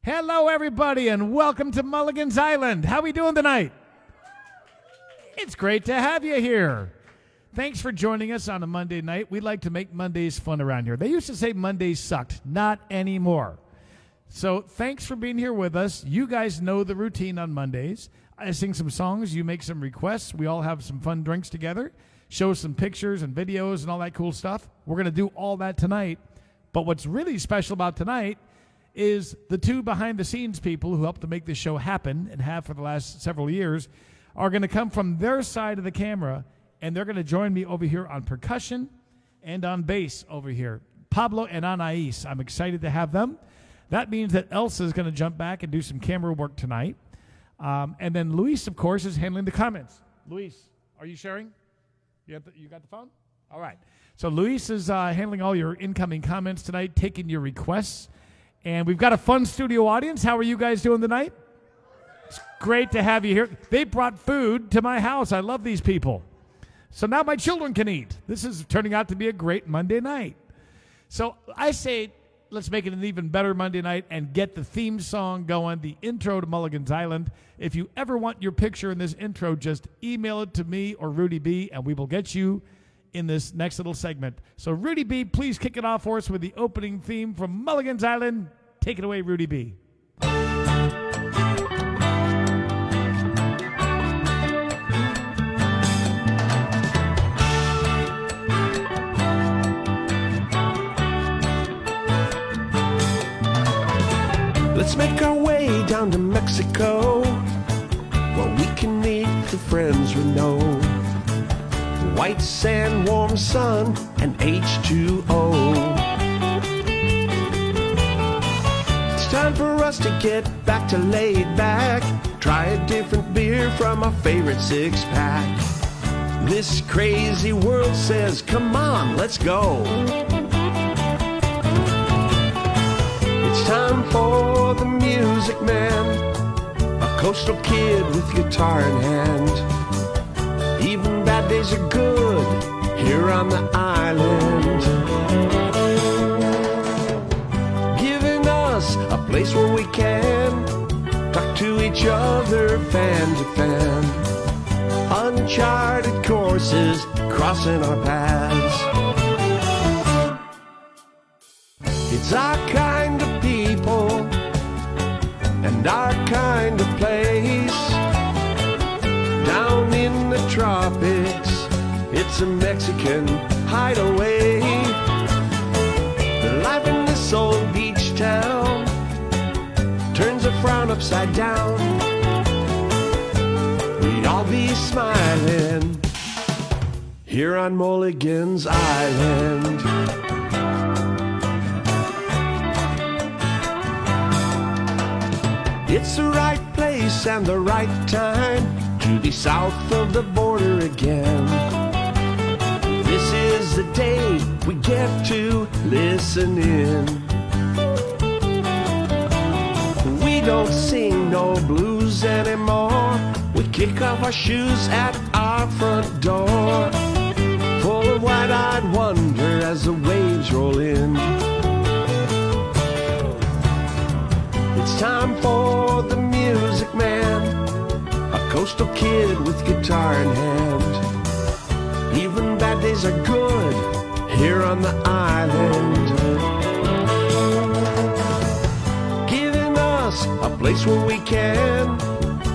Hello, everybody, and welcome to Mulligan's Island. How we doing tonight? It's great to have you here. Thanks for joining us on a Monday night. We like to make Mondays fun around here. They used to say Mondays sucked. Not anymore. So thanks for being here with us. You guys know the routine on Mondays. I sing some songs. You make some requests. We all have some fun drinks together, show some pictures and videos and all that cool stuff. We're going to do all that tonight. But what's really special about tonight is the two behind-the-scenes people who helped to make this show happen and have for the last several years are going to come from their side of the camera, and they're going to join me over here on percussion and on bass over here. Pablo and Anais. I'm excited to have them. That means that Elsa is going to jump back and do some camera work tonight. And then Luis, of course, is handling the comments. Luis, are you sharing? You got the phone? All right. So Luis is handling all your incoming comments tonight, taking your requests. And we've got a fun studio audience. How are you guys doing tonight? It's great to have you here. They brought food to my house. I love these people. So now my children can eat. This is turning out to be a great Monday night. So I say let's make it an even better Monday night and get the theme song going, the intro to Mulligan's Island. If you ever want your picture in this intro, just email it to me or Rudy B, and we will get you in this next little segment. So Rudy B, please kick it off for us with the opening theme from Mulligan's Island. Take it away, Rudy B. Let's make our way down to Mexico, where we can meet the friends we know. White sand, warm sun, and H2O. It's time for us to get back to laid back. Try a different beer from our favorite six-pack. This crazy world says, come on, let's go. It's time for the music man, a coastal kid with guitar in hand. Even bad days are good here on the island. Giving us a place where we can talk to each other fan to fan. Uncharted courses crossing our paths. It's our kind of people and our kind of place. Down in the tropics, it's a Mexican hideaway. The life in this old beach town turns a frown upside down. We'd all be smiling here on Mulligan's Island. It's the right place and the right time to be south of the border again. This is the day we get to listen in. We don't sing no blues anymore. We kick off our shoes at our front door, full of wide-eyed wonder as the waves roll in. It's time for the music man, a coastal kid with guitar in hand. Even bad days are good here on the island. Giving us a place where we can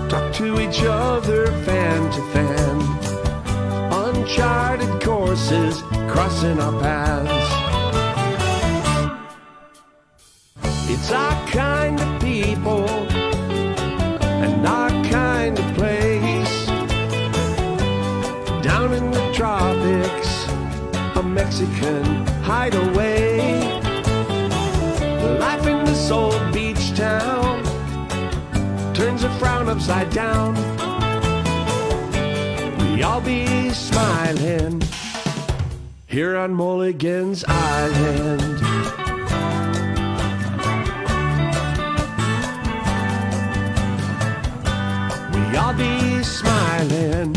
talk to each other fan to fan. Uncharted courses crossing our paths. It's our kind of people and our kind of place. Down in the tropics, a Mexican hideaway. Life in this old beach town turns a frown upside down. We all be smiling here on Mulligan's Island. I'll be smiling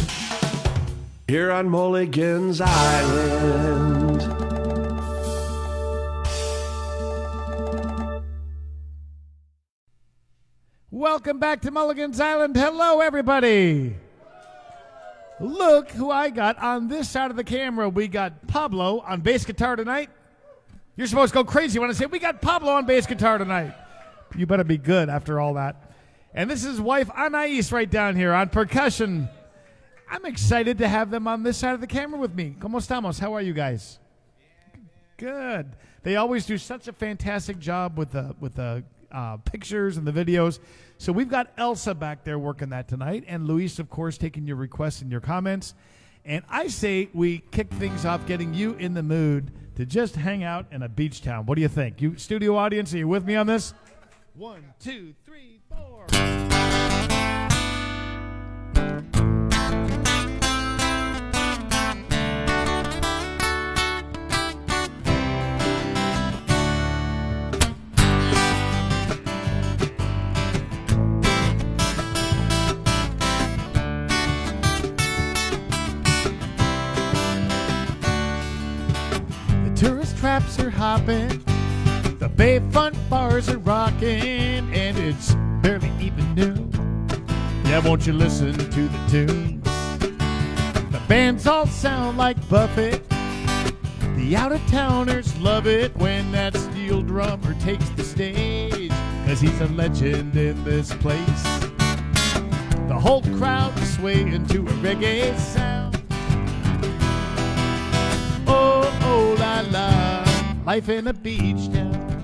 here on Mulligan's Island. Welcome back to Mulligan's Island. Hello, everybody. Look who I got on this side of the camera. We got Pablo on bass guitar tonight. You're supposed to go crazy when I say we got Pablo on bass guitar tonight. You better be good after all that. And this is his wife, Anais, right down here on percussion. I'm excited to have them on this side of the camera with me. ¿Cómo estamos? How are you guys? Good. They always do such a fantastic job with the pictures and the videos. So we've got Elsa back there working that tonight, and Luis, of course, taking your requests and your comments. And I say we kick things off getting you in the mood to just hang out in a beach town. What do you think? You studio audience, are you with me on this? 1, 2, 3, 4. Tourist traps are hopping, the bayfront bars are rocking, and it's barely even noon. Yeah, won't you listen to the tunes? The bands all sound like Buffett. The out-of-towners love it when that steel drummer takes the stage, 'cause he's a legend in this place. The whole crowd is swaying to a reggae sound. Oh, oh, la, la, life in a beach town.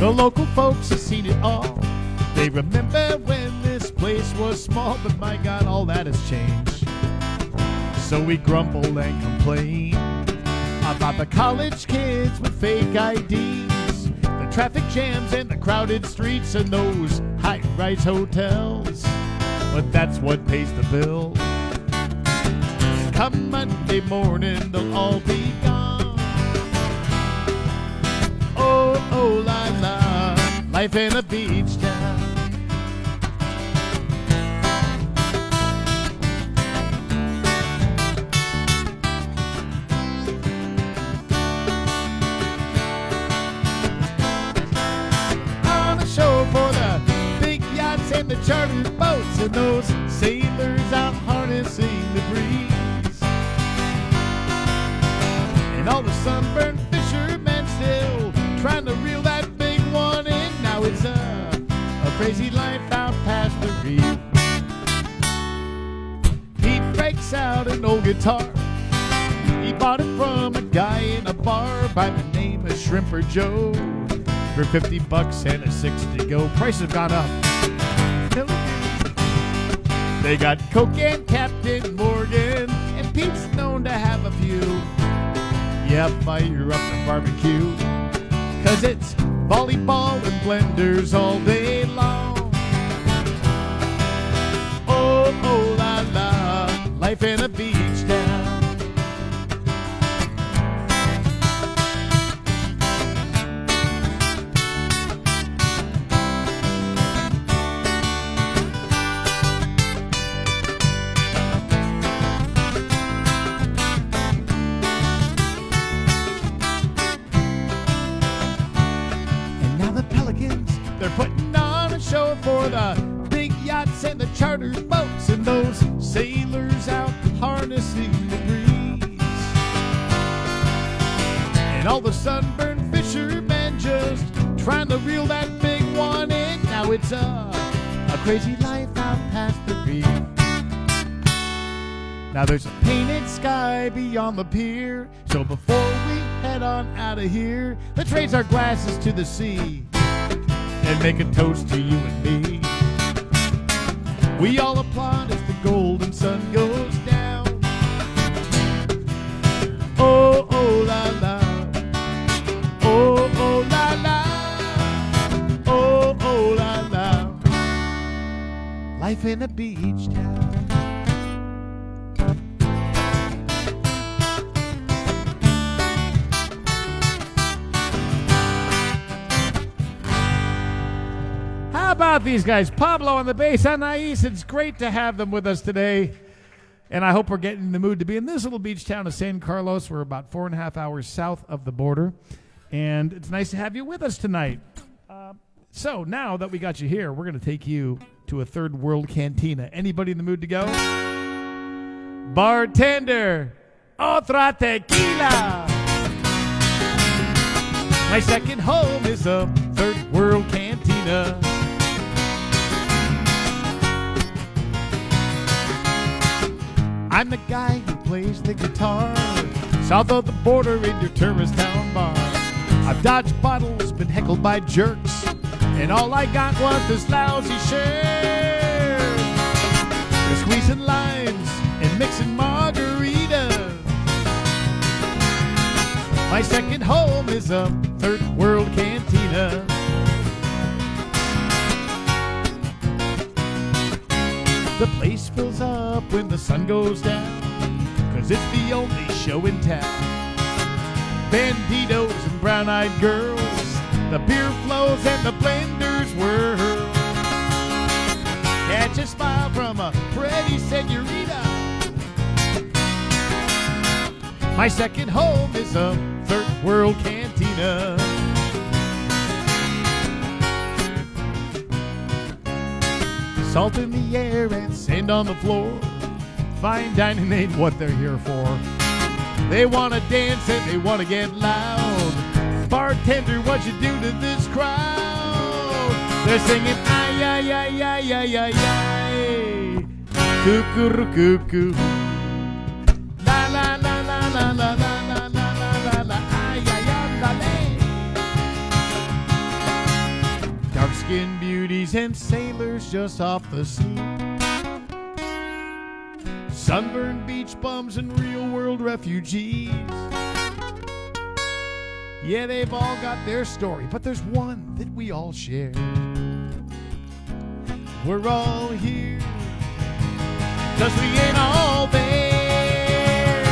The local folks have seen it all. They remember when this place was small, but my God, all that has changed. So we grumble and complain about the college kids with fake IDs, the traffic jams and the crowded streets and those high-rise hotels. But that's what pays the bill. Come Monday morning, they'll all be gone. Oh, oh, la, la, life in a beach town. On a show for the big yachts and the chartered boats and those sailors out harnessing the breeze. And all the sunburned fishermen still trying to reel that big one in. Now it's a crazy life out past the reef. He breaks out an old guitar. He bought it from a guy in a bar by the name of Shrimper Joe for $50 and a 6 to go. Prices have gone up. They got Coke and Captain Morgan, and Pete's known to have a few. Yeah, fire up the barbecue, 'cause it's volleyball and blenders all day long. Oh, oh, la, la, life in a beach town. They're putting on a show for the big yachts and the chartered boats and those sailors out harnessing the breeze. And all the sunburned fishermen just trying to reel that big one in. Now it's a crazy life out past the reef. Now there's a painted sky beyond the pier, so before we head on out of here, let's raise our glasses to the sea and make a toast to you and me. We all applaud as the golden sun goes down. Oh, oh, la, la. Oh, oh, la, la. Oh, oh, la, la. Life in a beach town. How about these guys? Pablo on the bass, Anais. It's great to have them with us today. And I hope we're getting in the mood to be in this little beach town of San Carlos. We're about 4.5 hours south of the border. And it's nice to have you with us tonight. So now that we got you here, we're going to take you to a third world cantina. Anybody in the mood to go? Bartender, otra tequila. My second home is a third world cantina. I'm the guy who plays the guitar south of the border in your tourist town bar. I've dodged bottles, been heckled by jerks, and all I got was this lousy shirt. They're squeezing limes and mixing margaritas. My second home is a third world cantina. The place fills up when the sun goes down, 'cause it's the only show in town. Banditos and brown-eyed girls, the beer flows and the blenders whirl. Catch a smile from a pretty senorita. My second home is a third world cantina. Salt in the air and sand on the floor. Fine dining ain't what they're here for. They want to dance and they want to get loud. Bartender, what you do to this crowd? They're singing, ay, ay, ay, ay, ay, ay, ay. Cuckoo, cuckoo. La, la, la, la, la, la, la, la, la, la, la, ay, ay, ay, la, la. Dark-skinned beauties and sailors just off the sea. Sunburned beach bums and real-world refugees. Yeah, they've all got their story, but there's one that we all share. We're all here 'cause we ain't all there.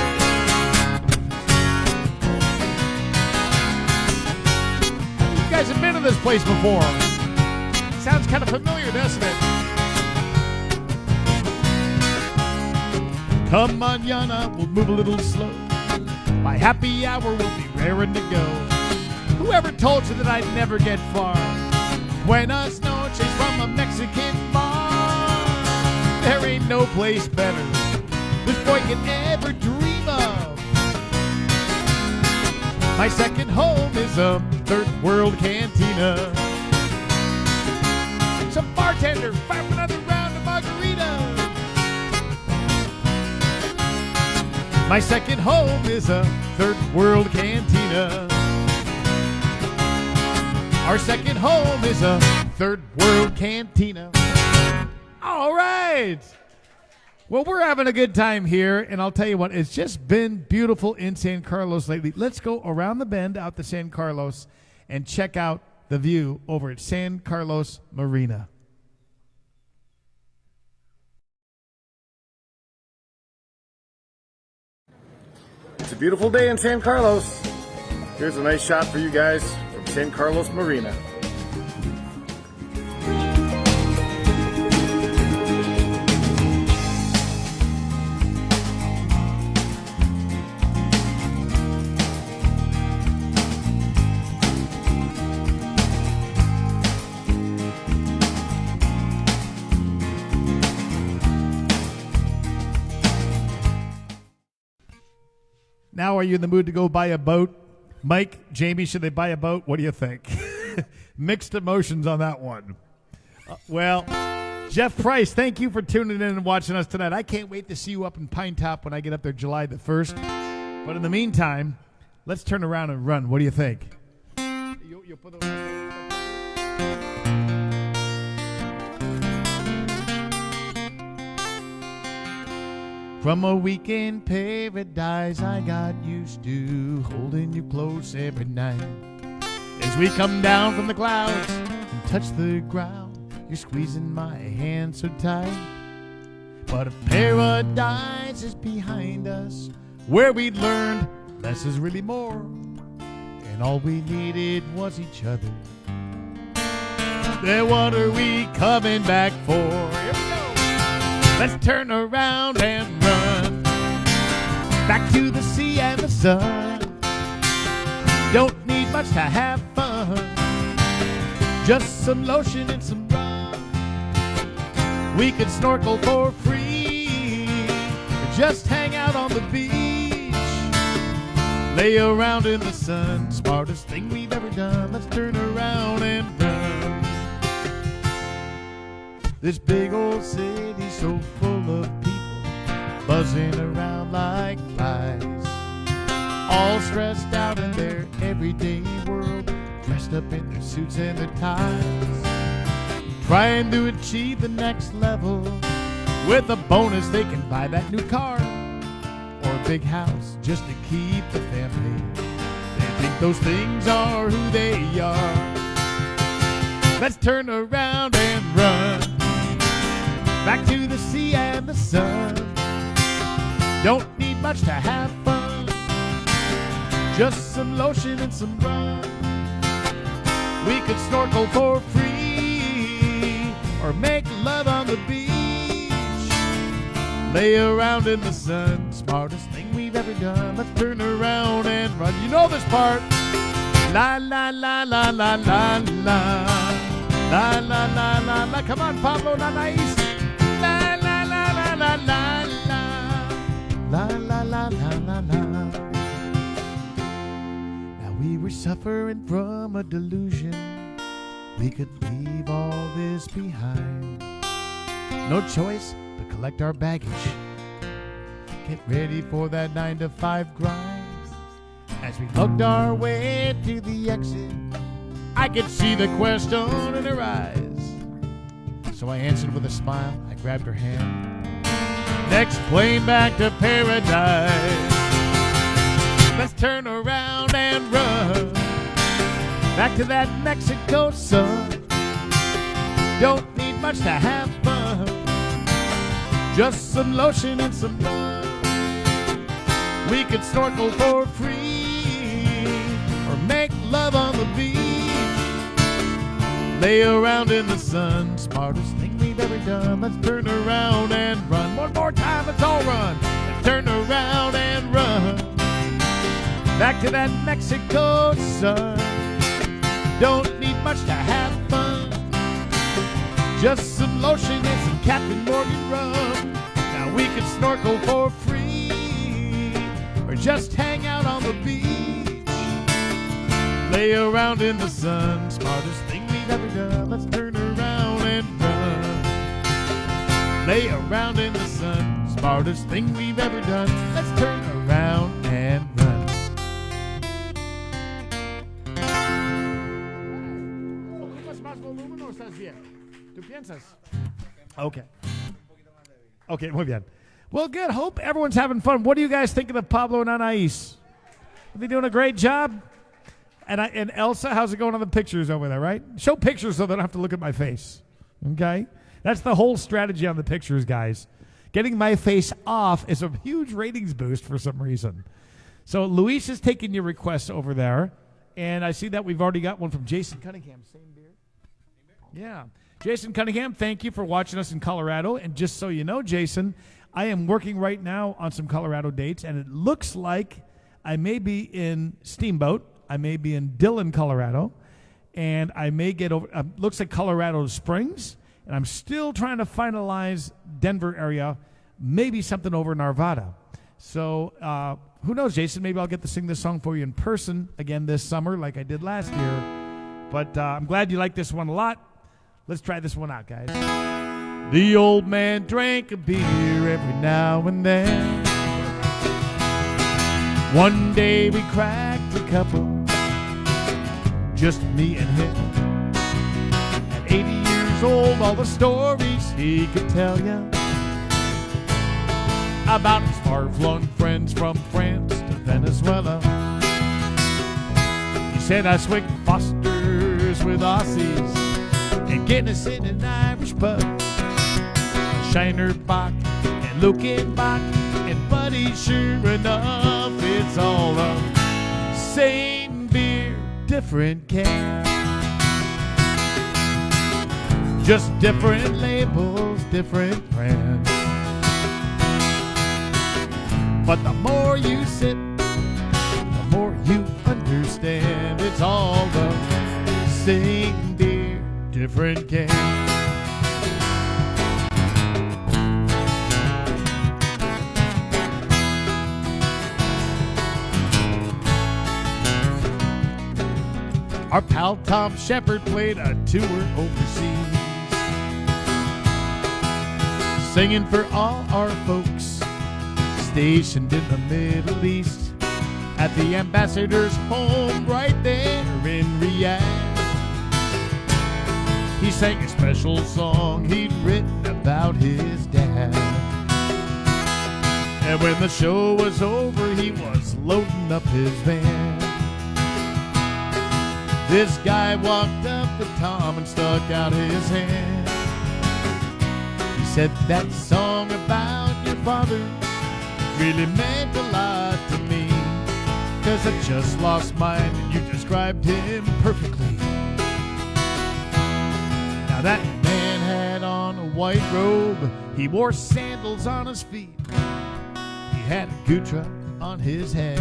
You guys have been to this place before. Sounds kind of familiar, doesn't it? Come mañana, we'll move a little slow. By happy hour, we'll be raring to go. Whoever told you that I'd never get far? Buenas noches from a Mexican bar. There ain't no place better this boy can ever dream of. My second home is a third world cantina. So bartender, fire another round of margaritas. My second home is a third world cantina. Our second home is a third world cantina. All right. Well, we're having a good time here, and I'll tell you what, it's just been beautiful in San Carlos lately. Let's go around the bend out to San Carlos and check out the view over at San Carlos Marina. It's a beautiful day in San Carlos. Here's a nice shot for you guys from San Carlos Marina. Now, are you in the mood to go buy a boat? Mike, Jamie, should they buy a boat? What do you think? Mixed emotions on that one. Well, Jeff Price, thank you for tuning in and watching us tonight. I can't wait to see you up in Pine Top when I get up there July the 1st. But in the meantime, let's turn around and run. What do you think? You put From a weekend paradise, I got used to holding you close every night. As we come down from the clouds and touch the ground, you're squeezing my hand so tight. But if paradise is behind us, where we'd learned less is really more, and all we needed was each other, then what are we coming back for? Here we go. Let's turn around and run back to the sea and the sun. Don't need much much to have fun. Just some lotion and some rum. We could snorkel for free, or just hang out on the beach, lay around in the sun. Smartest thing we've ever done. Let's turn around and run. This big old city's so full of people, buzzing around like flies, all stressed out in their everyday world, dressed up in their suits and their ties, trying to achieve the next level. With a bonus they can buy that new car or a big house just to keep the family. They think those things are who they are. Let's turn around and run back to the sea and the sun. Don't need much to have fun, just some lotion and some rum. We could snorkel for free, or make love on the beach, lay around in the sun. Smartest thing we've ever done. Let's turn around and run. You know this part. La la la la la la la. La la la la la. Come on, Pablo and Anais. La la la la la la la. La la la la la la. Now we were suffering from a delusion. We could leave all this behind. No choice but collect our baggage. Get ready for that 9-to-5 grind. As we lugged our way to the exit, I could see the question in her eyes. So I answered with a smile. I grabbed her hand. Next plane back to paradise. Let's turn around and run back to that Mexico sun. Don't need much to have fun, just some lotion and some rum. We could snorkel for free, or make love on the beach, lay around in the sun. Smartest thing we've ever done. Let's turn around and run. One more time, let's all run. Let's turn around and run back to that Mexico sun. Don't need much to have fun, just some lotion and some Captain Morgan rum. Now we could snorkel for free, or just hang out on the beach, lay around in the sun. Smartest thing we've ever done. Let's turn around and run, lay around in the sun. Smartest thing we've ever done. Let's turn around and run. ¿Tú piensas? Okay. Okay, muy bien. Well, good. Hope everyone's having fun. What do you guys think of Pablo and Anais? Are they doing a great job? And Elsa, how's it going on the pictures over there, right? Show pictures so they don't have to look at my face. Okay? That's the whole strategy on the pictures, guys. Getting my face off is a huge ratings boost for some reason. So Luis is taking your requests over there. And I see that we've already got one from Jason Cunningham. Same beer? Yeah. Jason Cunningham, thank you for watching us in Colorado. And just so you know, Jason, I am working right now on some Colorado dates, and it looks like I may be in Steamboat. I may be in Dillon, Colorado, and I may get over, looks like Colorado Springs, and I'm still trying to finalize Denver area, maybe something over in Arvada. So who knows, Jason, maybe I'll get to sing this song for you in person again this summer like I did last year. But I'm glad you like this one a lot. Let's try this one out, guys. The old man drank a beer every now and then. One day we cracked a couple, just me and him. At 80 years old, all the stories he could tell ya about his far-flung friends from France to Venezuela. He said I swigged Fosters with Aussies and Guinness in an Irish pub. Shiner Bach and Lukenbach and Buddy, sure enough, it's all the same beer, different can. Just different labels, different brands. But the more you sip, the more you understand it. it's all the same beer, different can. Our pal Tom Shepard played a tour overseas, singing for all our folks stationed in the Middle East, at the ambassador's home right there in Riyadh. He sang a special song he'd written about his dad. And when the show was over, he was loading up his van. This guy walked up to Tom and stuck out his hand. He said, that song about your father really meant a lot to me, 'cause I just lost mine and you described him perfectly. Now that man had on a white robe, he wore sandals on his feet, he had a gutra on his head,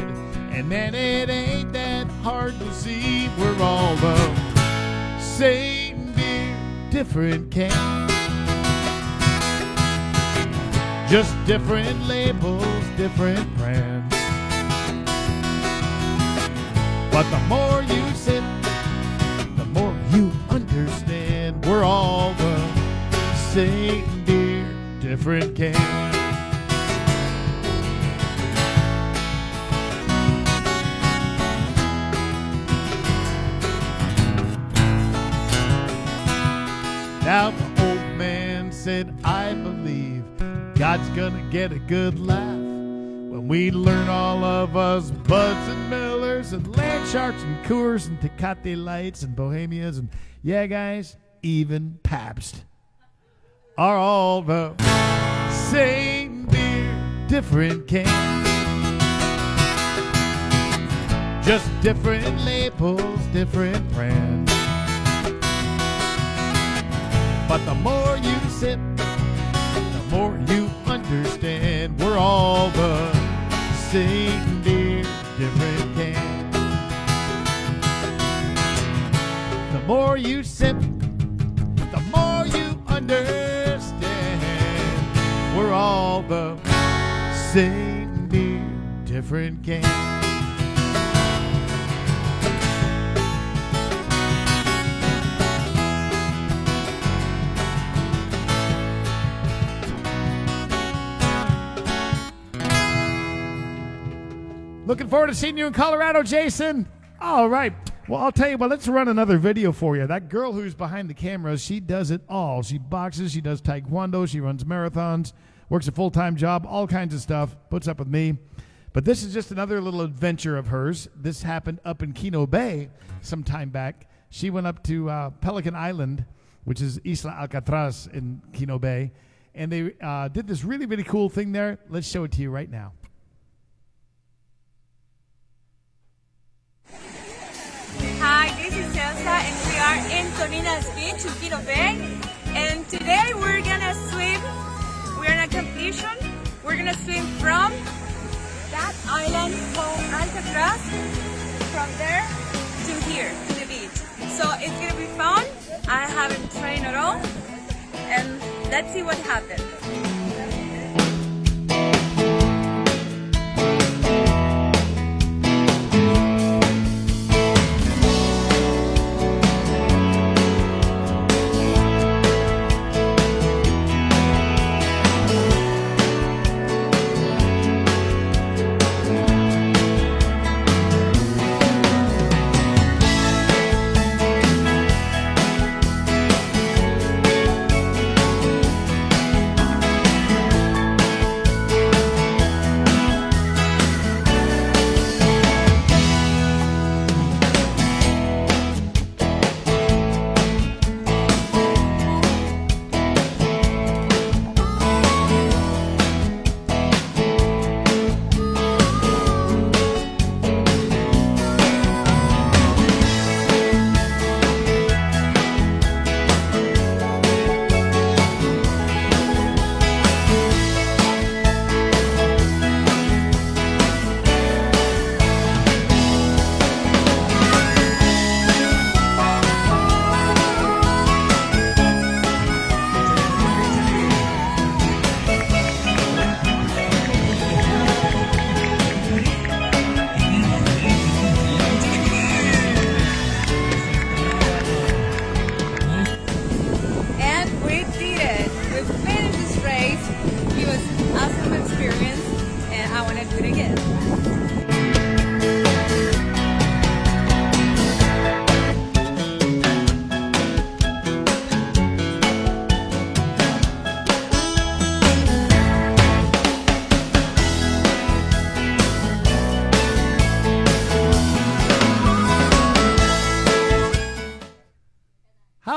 and man, it ain't that hard to see. We're all the same beer, different can. Just different labels, different brands. But the more you sip, the more you understand. We're all the same beer, different can. Now the old man said, I believe God's gonna get a good laugh when we learn all of us Buds and Millers and Land Sharks and Coors and Tecate Lights and Bohemias and, yeah guys, even Pabst are all the same beer, different can. Just different labels, different brands. But the more you sip, the more you understand. We're all the same beer, different can. The more you sip, the more you understand. We're all the same beer, different can. Looking forward to seeing you in Colorado, Jason. All right. Well, I'll tell you what, let's run another video for you. That girl who's behind the camera, she does it all. She boxes, she does taekwondo, she runs marathons, works a full-time job, all kinds of stuff, puts up with me. But this is just another little adventure of hers. This happened up in Kino Bay some time back. She went up to Pelican Island, which is Isla Alcatraz in Kino Bay, and they did this really, really cool thing there. Let's show it to you right now. Hi, this is Elsa and we are in Toninas Beach in Kino Bay, and today we're gonna swim. We're on a competition. We're gonna swim from that island called Alcatraz, from there to here, to the beach. So it's gonna be fun. I haven't trained at all, and let's see what happens.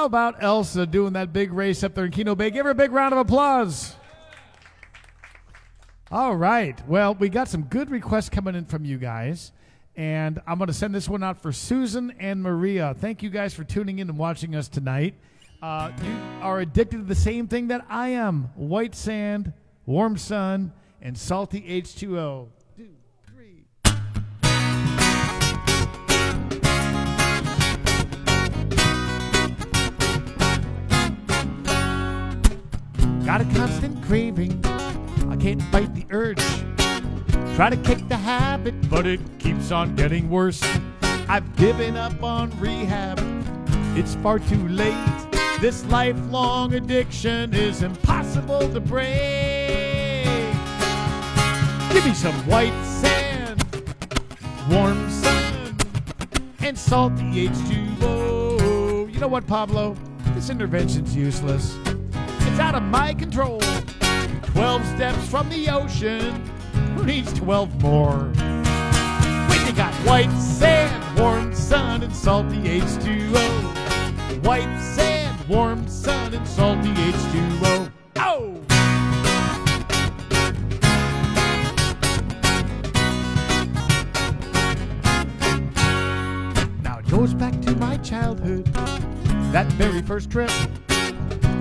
How about Elsa doing that big race up there in Keno Bay? Give her a big round of applause. All right. Well, we got some good requests coming in from you guys, and I'm going to send this one out for Susan and Maria. Thank you guys for tuning in and watching us tonight. You are addicted to the same thing that I am: white sand, warm sun, and salty H2O. 2, 3. Got a constant craving, I can't fight the urge. Try to kick the habit, but it keeps on getting worse. I've given up on rehab, it's far too late. This lifelong addiction is impossible to break. Give me some white sand, warm sun, and salty H2O. You know what, Pablo? This intervention's useless. It's out of my control. 12 steps from the ocean. Who needs 12 more? When you got white sand, warm sun, and salty H2O. White sand, warm sun, and salty H2O. Oh! Now it goes back to my childhood, that very first trip.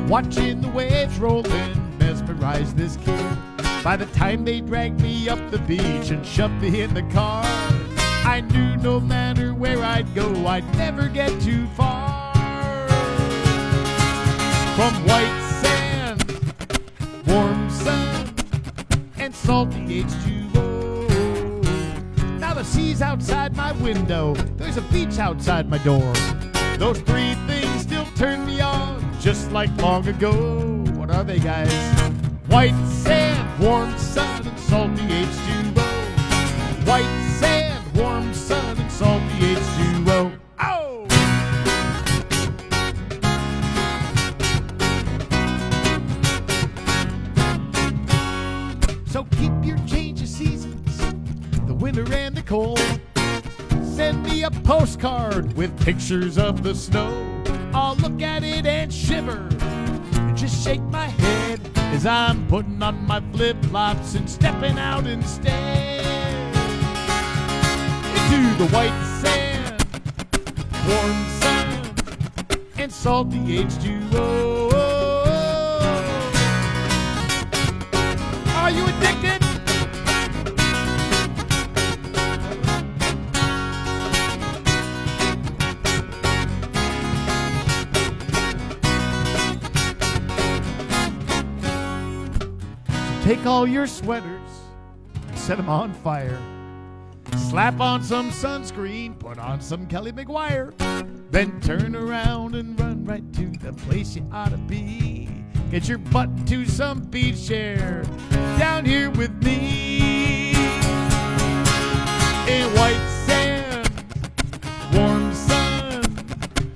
Watching the waves roll in mesmerized this kid. By the time they dragged me up the beach and shoved me in the car, I knew no matter where I'd go, I'd never get too far. From white sand, warm sun, and salty H2O. Now the sea's outside my window, there's a beach outside my door. Those three things still turn me on, just like long ago. What are they, guys? White sand, warm sun, and salty H2O. White sand, warm sun, and salty H2O. Oh! So keep your change of seasons, the winter and the cold. Send me a postcard with pictures of the snow. I'll look at it and shiver and just shake my head as I'm putting on my flip-flops and stepping out instead into the white sand, warm sun, and salty H2O. Are you addicted? Take all your sweaters, set them on fire. Slap on some sunscreen, put on some Kelly McGuire. Then turn around and run right to the place you ought to be. Get your butt to some beach chair down here with me. In white sand, warm sun,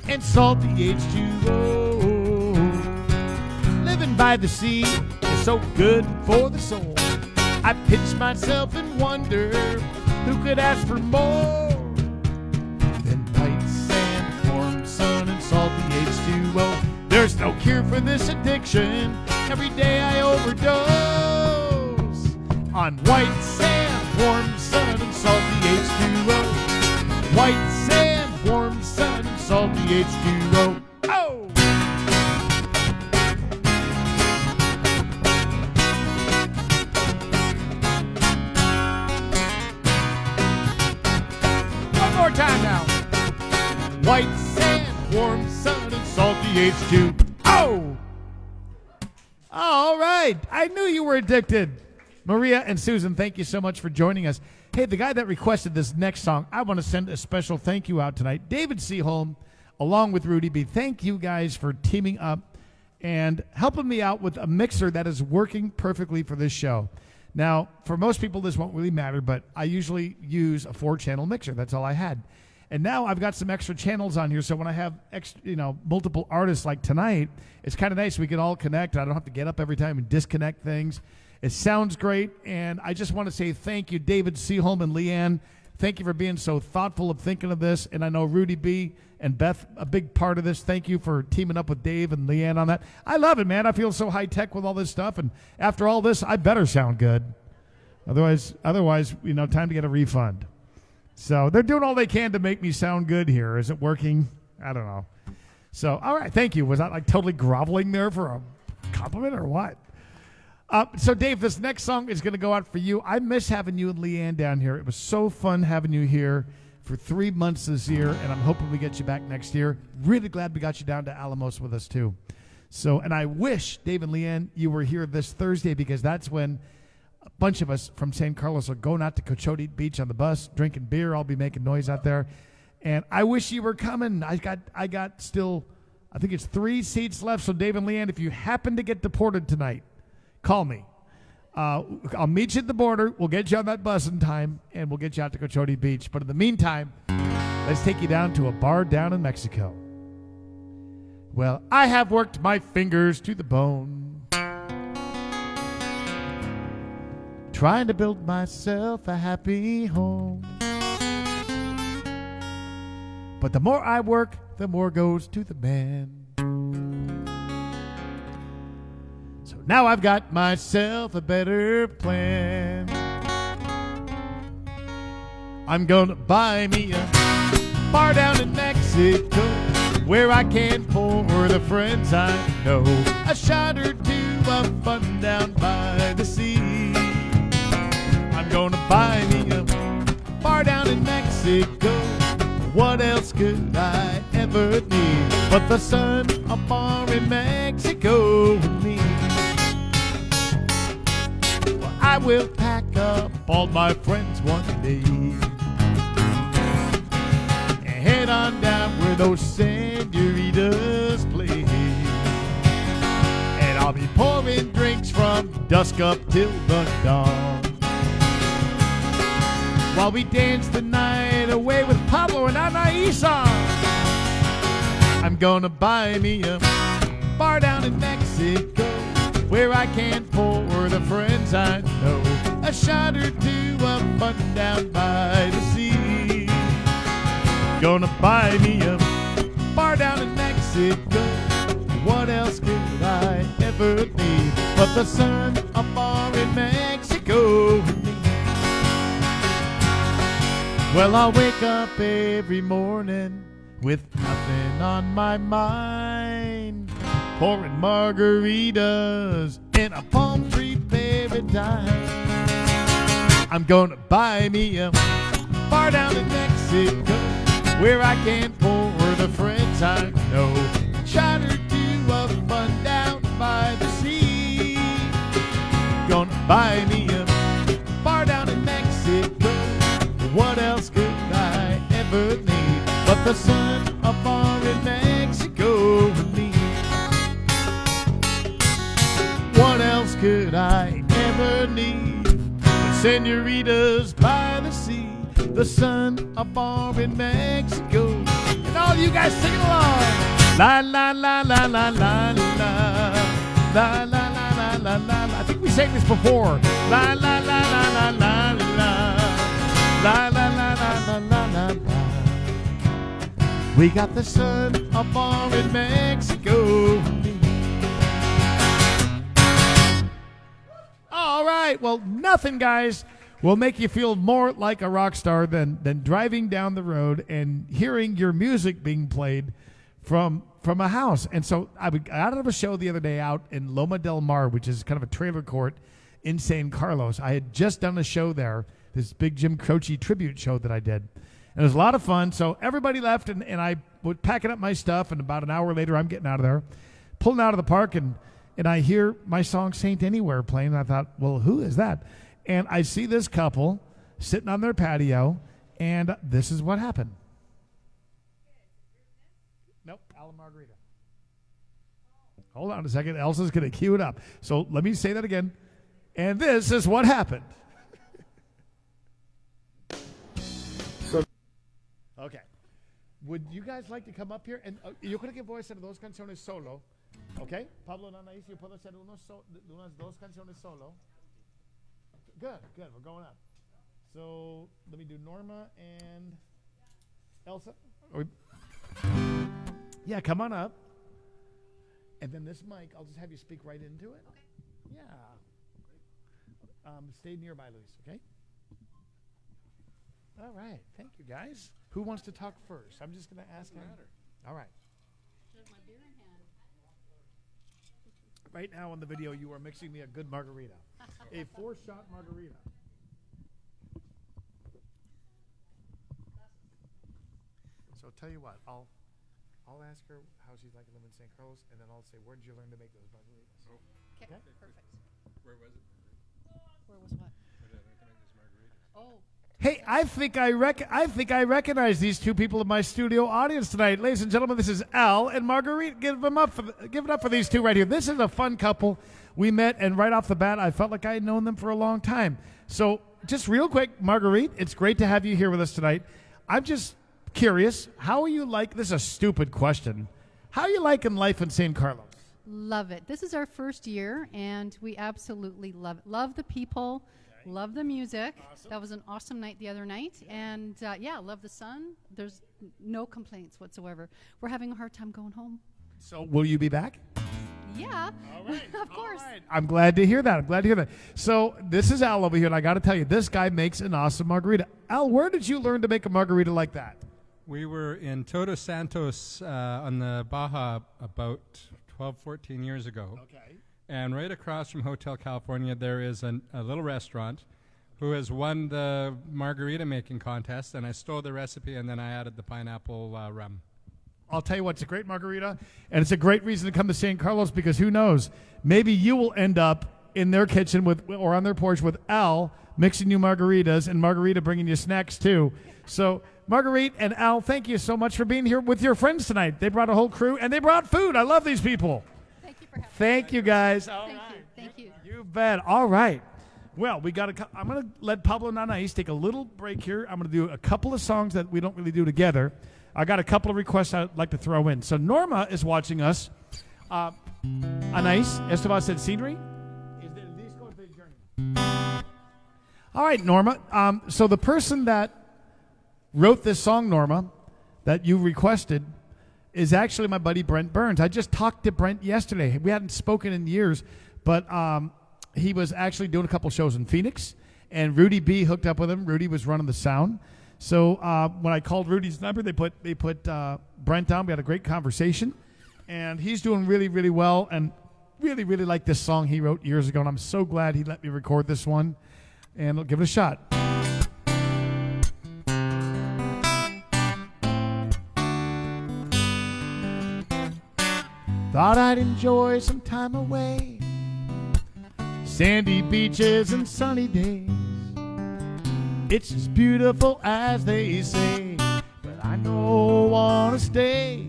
and salty H2O. Living by the sea is so good for the soul. I pinch myself and wonder who could ask for more than white sand, warm sun, and salty H2O. There's no cure for this addiction. Every day I overdose on white sand, warm sun, and salty H2O. White sand, warm sun, and salty H2O. Oh! Time now. White sand, warm sun, and salty H2O. All right. I knew you were addicted. Maria and Susan, thank you so much for joining us. Hey, the guy that requested this next song, I want to send a special thank you out tonight. David Seaholm, along with Rudy B. Thank you guys for teaming up and helping me out with a mixer that is working perfectly for this show. Now, for most people, this won't really matter, but I usually use a 4-channel mixer. That's all I had. And now I've got some extra channels on here, so when I have multiple artists like tonight, it's kind of nice. We can all connect. I don't have to get up every time and disconnect things. It sounds great, and I just want to say thank you, David Seaholm and Leanne. Thank you for being so thoughtful of thinking of this. And I know Rudy B. and Beth, a big part of this. Thank you for teaming up with Dave and Leanne on that. I love it, man. I feel so high-tech with all this stuff. And after all this, I better sound good. Otherwise, time to get a refund. So they're doing all they can to make me sound good here. Is it working? I don't know. So, all right, thank you. Was that like totally groveling there for a compliment or what? So, Dave, this next song is going to go out for you. I miss having you and Leanne down here. It was so fun having you here for 3 months this year, and I'm hoping we get you back next year. Really glad we got you down to Alamos with us, too. So, and I wish, Dave and Leanne, you were here this Thursday because that's when a bunch of us from San Carlos are going out to Cochode Beach on the bus, drinking beer. I'll be making noise out there. And I wish you were coming. I got still, I think it's 3 seats left. So, Dave and Leanne, if you happen to get deported tonight, call me. I'll meet you at the border. We'll get you on that bus in time, and we'll get you out to Cochode Beach. But in the meantime, let's take you down to a bar down in Mexico. Well, I have worked my fingers to the bone, trying to build myself a happy home. But the more I work, the more goes to the man. So now I've got myself a better plan. I'm gonna buy me a bar down in Mexico where I can pour the friends I know a shot or two of fun down by the sea. I'm gonna buy me a bar down in Mexico. What else could I ever need but the sun, a bar in Mexico with me? Well, I will pack up all my friends one day and head on down where those senoritas play. And I'll be pouring drinks from dusk up till the dawn, while we dance the night away with Pablo and Anais on. I'm gonna buy me a bar down in Mexico where I can pour the friends I know a shot or two of fun down by the sea. Gonna buy me a bar down in Mexico. What else could I ever need but the sun, a bar in Mexico with me? Well, I'll wake up every morning with nothing on my mind, pouring margaritas in a palm tree paradise. I'm gonna buy me a bar down in Mexico where I can pour the friends I know a shot or two of fun down by the sea. Gonna buy me a bar down in Mexico. What else could I ever need but the sun, a bar in Mexico with me? What else could I ever need but senoritas by the sea, the sun, a bar in Mexico? And all you guys singing along. La la la la la la la la la la la la. I think we sang this before. La la la la la la la. La la la la la la la la. We got the sun, a bar in Mexico. All right, well, nothing, guys, will make you feel more like a rock star than driving down the road and hearing your music being played from a house. And so I got out of a show the other day out in Loma del Mar, which is kind of a trailer court in San Carlos. I had just done a show there, this big Jim Croce tribute show that I did. And it was a lot of fun. So everybody left, and I was packing up my stuff, and about an hour later, I'm getting out of there, pulling out of the park, and I hear my song Saint Anywhere playing, and I thought, well, who is that? And I see this couple sitting on their patio, and this is what happened. Nope, Alan Margarita. Hold on a second. Elsa's going to cue it up. So let me say that again. And this is what happened. Okay. Would you guys like to come up here? And yo creo que voy a hacer dos canciones solo. Okay? Pablo and Anais, yo puedo hacer unas dos canciones solo. Good. We're going up. So let me do Norma and Elsa. Yeah, come on up. And then this mic, I'll just have you speak right into it. Okay. Yeah. Stay nearby, Luis, okay? All right. Thank you, guys. Who wants to talk first? I'm just going to ask him. All right. My beer in hand. Right now on the video, you are mixing me a good margarita. A 4-shot margarita. So tell you what, I'll ask her how she's like living in San Carlos, and then I'll say, where did you learn to make those margaritas? Okay, Okay. perfect. Where was it? Where was what? Where did I learn to make these margaritas? Oh, Hey, I think I recognize these two people in my studio audience tonight, ladies and gentlemen. This is Al and Marguerite. Give it up for these two right here. This is a fun couple. We met, and right off the bat, I felt like I had known them for a long time. So, just real quick, Marguerite, it's great to have you here with us tonight. I'm just curious, how are you like? This is a stupid question. How are you liking life in San Carlos? love it. This is our first year, and we absolutely love it. Love the people. Love the music. Awesome. That was an awesome night the other night. And love the sun. There's no complaints whatsoever. We're having a hard time going home. So will you be back? Yeah. All right. Of course. All right. I'm glad to hear that. So this is Al over here, and I got to tell you, this guy makes an awesome margarita. Al, where did you learn to make a margarita like that? We were in Todos Santos on the Baja about 12, 14 years ago. Okay. And right across from Hotel California, there is a little restaurant who has won the margarita making contest, and I stole the recipe, and then I added the pineapple rum. I'll tell you what, it's a great margarita, and it's a great reason to come to San Carlos because who knows, maybe you will end up in their kitchen or on their porch with Al mixing you margaritas and Margarita bringing you snacks too. So Marguerite and Al, thank you so much for being here with your friends tonight. They brought a whole crew, and they brought food. I love these people. Thank you for having Thank you, guys. me. Thank you. You bet. All right. Well, I'm going to let Pablo and Anais take a little break here. I'm going to do a couple of songs that we don't really do together. I got a couple of requests I'd like to throw in. So Norma is watching us. Anais, esto va a ser scenery? All right, Norma. So the person that wrote this song, Norma, that you requested, is actually my buddy Brent Burns. I just talked to Brent yesterday. We hadn't spoken in years, but he was actually doing a couple shows in Phoenix, and Rudy B hooked up with him. Rudy was running the sound. So when I called Rudy's number, they put Brent down. We had a great conversation, and he's doing really, really well, and really, really like this song he wrote years ago, and I'm so glad he let me record this one, and I'll give it a shot. Thought I'd enjoy some time away, sandy beaches and sunny days. It's as beautiful as they say, but I don't want to stay.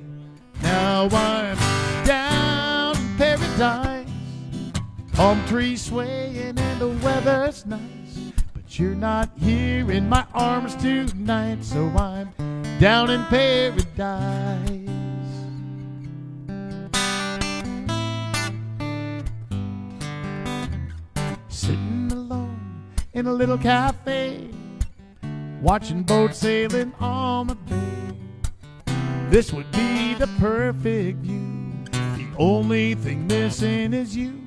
Now I'm down in paradise, palm trees swaying and the weather's nice, but you're not here in my arms tonight, so I'm down in paradise. Sitting alone in a little cafe, watching boats sailing on the bay. This would be the perfect view. The only thing missing is you.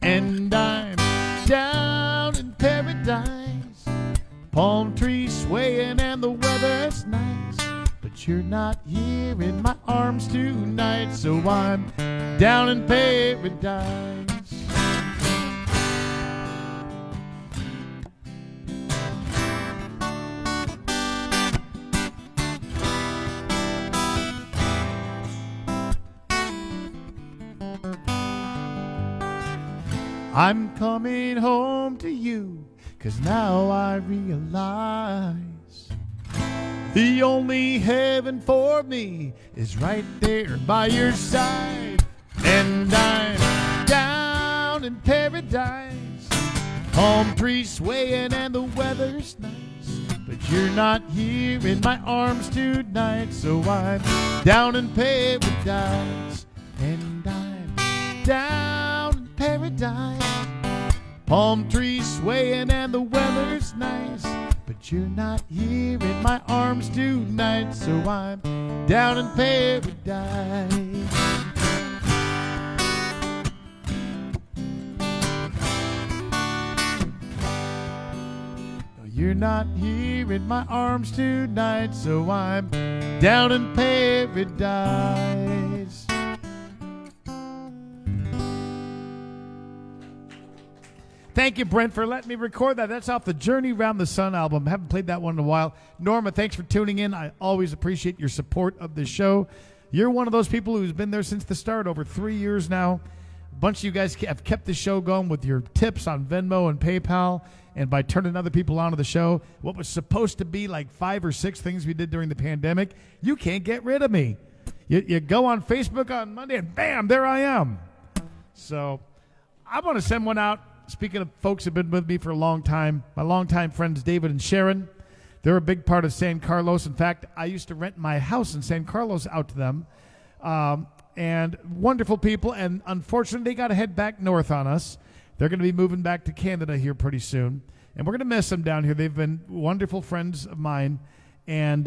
And I'm down in paradise, palm trees swaying and the weather's nice, but you're not here in my arms tonight, so I'm down in paradise. I'm coming home to you, 'cause now I realize the only heaven for me is right there by your side. And I'm down in paradise, palm trees swaying and the weather's nice, but you're not here in my arms tonight, so I'm down in paradise. And I'm down in paradise, palm trees swaying and the weather's nice, But you're not here in my arms tonight, so I'm down in paradise. No, you're not here in my arms tonight, so I'm down in paradise. Thank you, Brent, for letting me record that. That's off the Journey Round the Sun album. Haven't played that one in a while. Norma, thanks for tuning in. I always appreciate your support of the show. You're one of those people who's been there since the start, over 3 years now. A bunch of you guys have kept the show going with your tips on Venmo and PayPal and by turning other people onto the show. What was supposed to be like 5 or 6 things we did during the pandemic, you can't get rid of me. You go on Facebook on Monday and bam, there I am. So I want to send one out. Speaking of folks who have been with me for a long time, my longtime friends David and Sharon, they're a big part of San Carlos. In fact, I used to rent my house in San Carlos out to them. And wonderful people, and unfortunately, they got to head back north on us. They're going to be moving back to Canada here pretty soon, and we're going to miss them down here. They've been wonderful friends of mine, and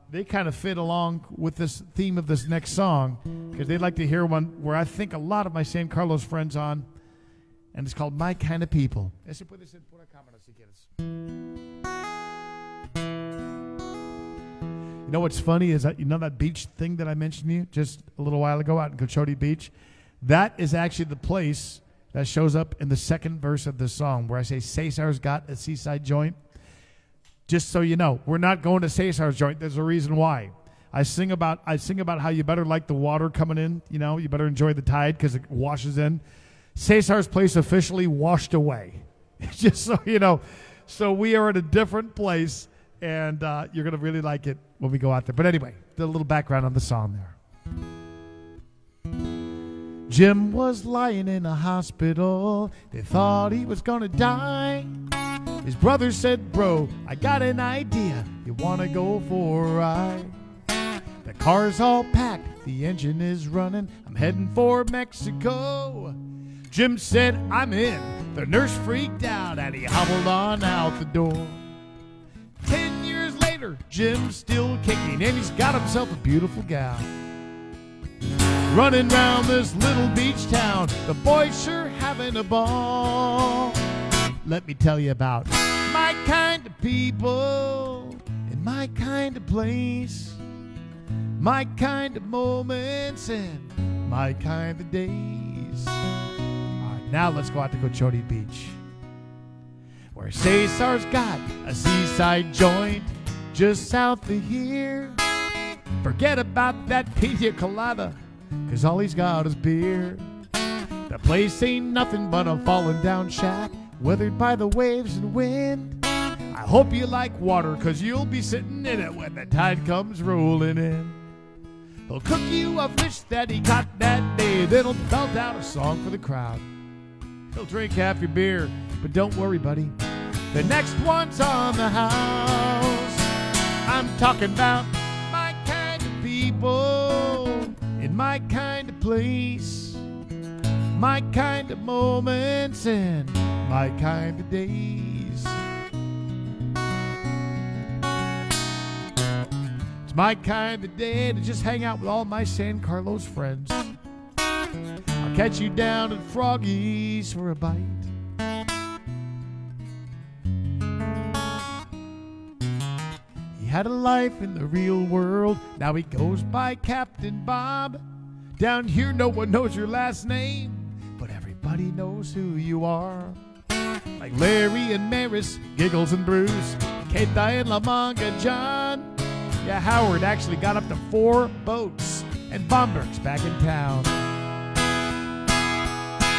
they kind of fit along with this theme of this next song because they'd like to hear one where I think a lot of my San Carlos friends on. And it's called My Kind of People. You know what's funny is that, you know that beach thing that I mentioned to you just a little while ago out in Cochoti Beach? That is actually the place that shows up in the second verse of the song where I say Cesar's got a seaside joint. Just so you know, we're not going to Cesar's joint. There's a reason why. I sing about how you better like the water coming in. You know, you better enjoy the tide because it washes in. Cesar's place officially washed away. Just so you know. So we are at a different place, and you're going to really like it when we go out there. But anyway, a little background on the song there. Jim was lying in a hospital. They thought he was going to die. His brother said, bro, I got an idea. You want to go for a ride? The car's all packed. The engine is running. I'm heading for Mexico. Jim said, I'm in. The nurse freaked out and he hobbled on out the door. 10 years later, Jim's still kicking and he's got himself a beautiful gal. Running round this little beach town, the boys sure having a ball. Let me tell you about my kind of people in my kind of place, my kind of moments and my kind of days. Now let's go out to Cochoti Beach, where Cesar's got a seaside joint just south of here. Forget about that pina colada, 'cause all he's got is beer. The place ain't nothing but a fallen down shack, weathered by the waves and wind. I hope you like water, 'cause you'll be sitting in it when the tide comes rolling in. He'll cook you a fish that he caught that day, then he'll belt out a song for the crowd. He'll drink half your beer, but don't worry, buddy, the next one's on the house. I'm talking about my kind of people in my kind of place, my kind of moments and my kind of days. It's my kind of day to just hang out with all my San Carlos friends. I'll catch you down at Froggy's for a bite. He had a life in the real world. Now he goes by Captain Bob. Down here no one knows your last name, but everybody knows who you are. Like Larry and Maris, Giggles and Bruce, Keita and La Manga John. Yeah, Howard actually got up to 4 boats, and Bomberg's back in town.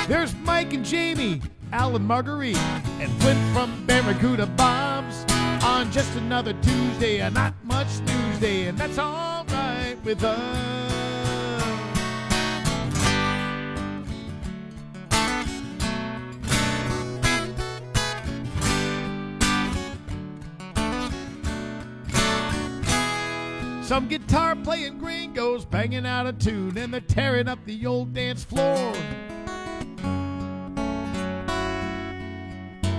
There's Mike and Jamie, Al and Marguerite, and Flint from Barracuda Bob's. On just another Tuesday, and not much Tuesday, and that's all right with us. Some guitar playing gringos banging out a tune, and they're tearing up the old dance floor.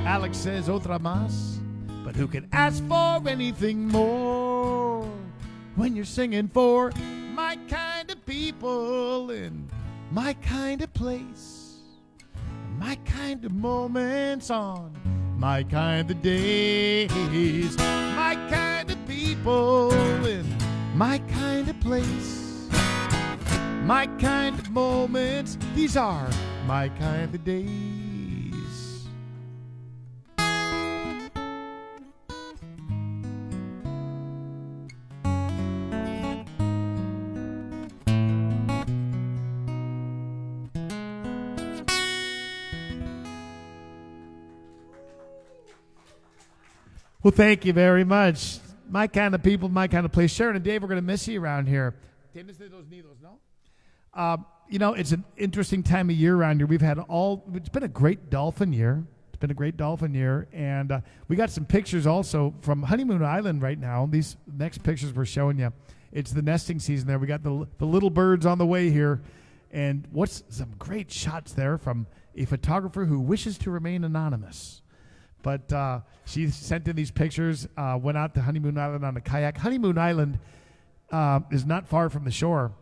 Alex says otra más, but who can ask for anything more when you're singing for my kind of people in my kind of place, my kind of moments on my kind of days, my kind of people in my kind of place, my kind of moments. These are my kind of days. Well, thank you very much. My kind of people, my kind of place. Sharon and Dave, we're going to miss you around here. You know, it's an interesting time of year around here. It's been a great dolphin year. It's been a great dolphin year. And we got some pictures also from Honeymoon Island right now. These next pictures we're showing you. It's the nesting season there. We got the little birds on the way here. And what's some great shots there from a photographer who wishes to remain anonymous. But she sent in these pictures, went out to Honeymoon Island on a kayak. Honeymoon Island is not far from the shore.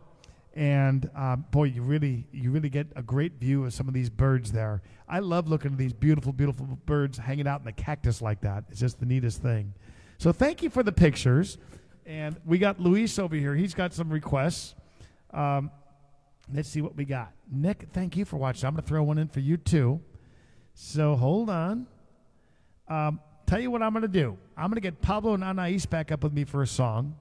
And, boy, you really get a great view of some of these birds there. I love looking at these beautiful, beautiful birds hanging out in the cactus like that. It's just the neatest thing. So thank you for the pictures. And we got Luis over here. He's got some requests. Let's see what we got. Nick, thank you for watching. I'm going to throw one in for you, too. So hold on. Tell you what I'm going to do. I'm going to get Pablo and Anais back up with me for a song.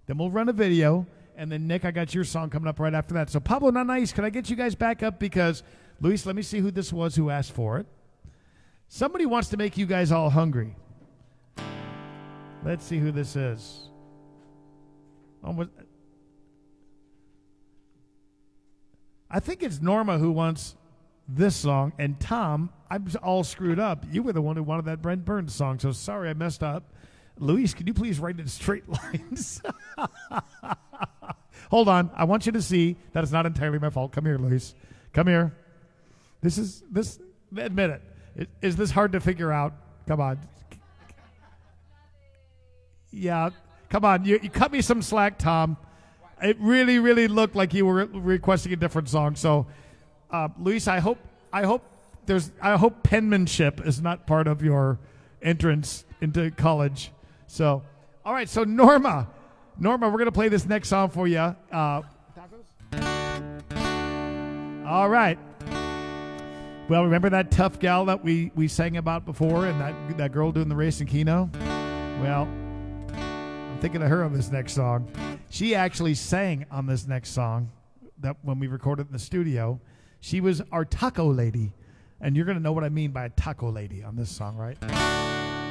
Then we'll run a video. And then, Nick, I got your song coming up right after that. So, Pablo and Anais, can I get you guys back up? Because, Luis, let me see who this was who asked for it. Somebody wants to make you guys all hungry. Let's see who this is. I think it's Norma who wants this song. And, Tom, I'm all screwed up. You were the one who wanted that Brent Burns song, so sorry I messed up. Luis, can you please write it in straight lines? Hold on. I want you to see that it's not entirely my fault. Come here, Luis. Come here. Admit it. Is this hard to figure out? Come on. Yeah. Come on. You cut me some slack, Tom. It really, really looked like you were requesting a different song. So, Luis, I hope penmanship is not part of your entrance into college. So, all right. So, Norma, we're going to play this next song for you. Tacos? All right. Well, remember that tough gal that we sang about before and that girl doing the race in Keno? Well, I'm thinking of her on this next song. She actually sang on this next song that when we recorded in the studio. She was our taco lady. And you're going to know what I mean by a taco lady on this song, right?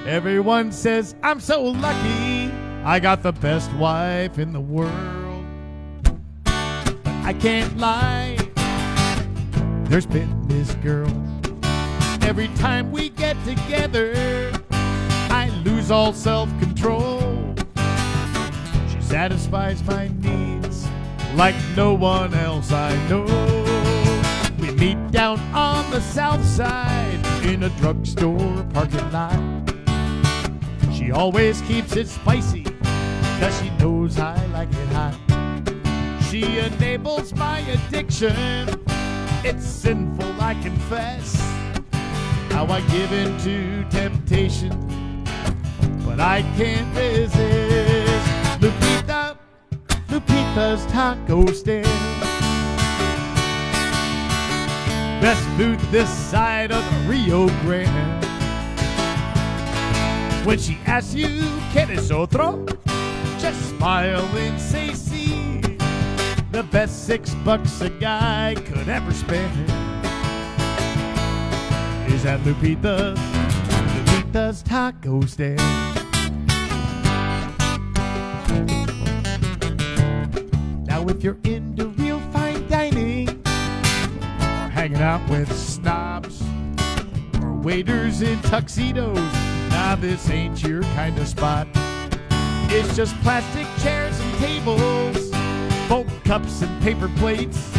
Everyone says I'm so lucky. I got the best wife in the world. But I can't lie. There's been this girl. Every time we get together, I lose all self-control. She satisfies my needs like no one else I know. We meet down on the south side in a drugstore parking lot. She always keeps it spicy, 'cause she knows I like it hot. She enables my addiction. It's sinful, I confess, how I give in to temptation, but I can't resist. Lupita's taco stand. Best food this side of the Rio Grande. When she asks you, ¿quieres otro? Just smile and say, sí. The best $6 a guy could ever spend is at Lupita's taco stand. Now if you're into real fine dining, or hanging out with snobs, or waiters in tuxedos, now this ain't your kind of spot. It's just plastic chairs and tables, both cups and paper plates.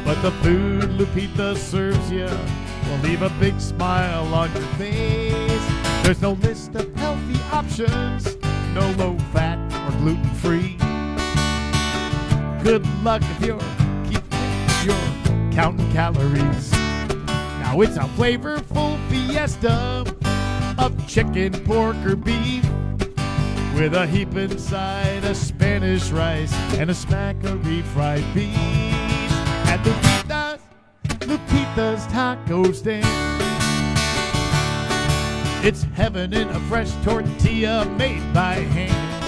But the food Lupita serves you will leave a big smile on your face. There's no list of healthy options, no low-fat or gluten-free. Good luck if you're counting calories. Now it's a flavorful fiesta of chicken, pork, or beef, with a heap inside of Spanish rice and a smack of refried beef. At Lupita's taco stand, it's heaven in a fresh tortilla made by hand.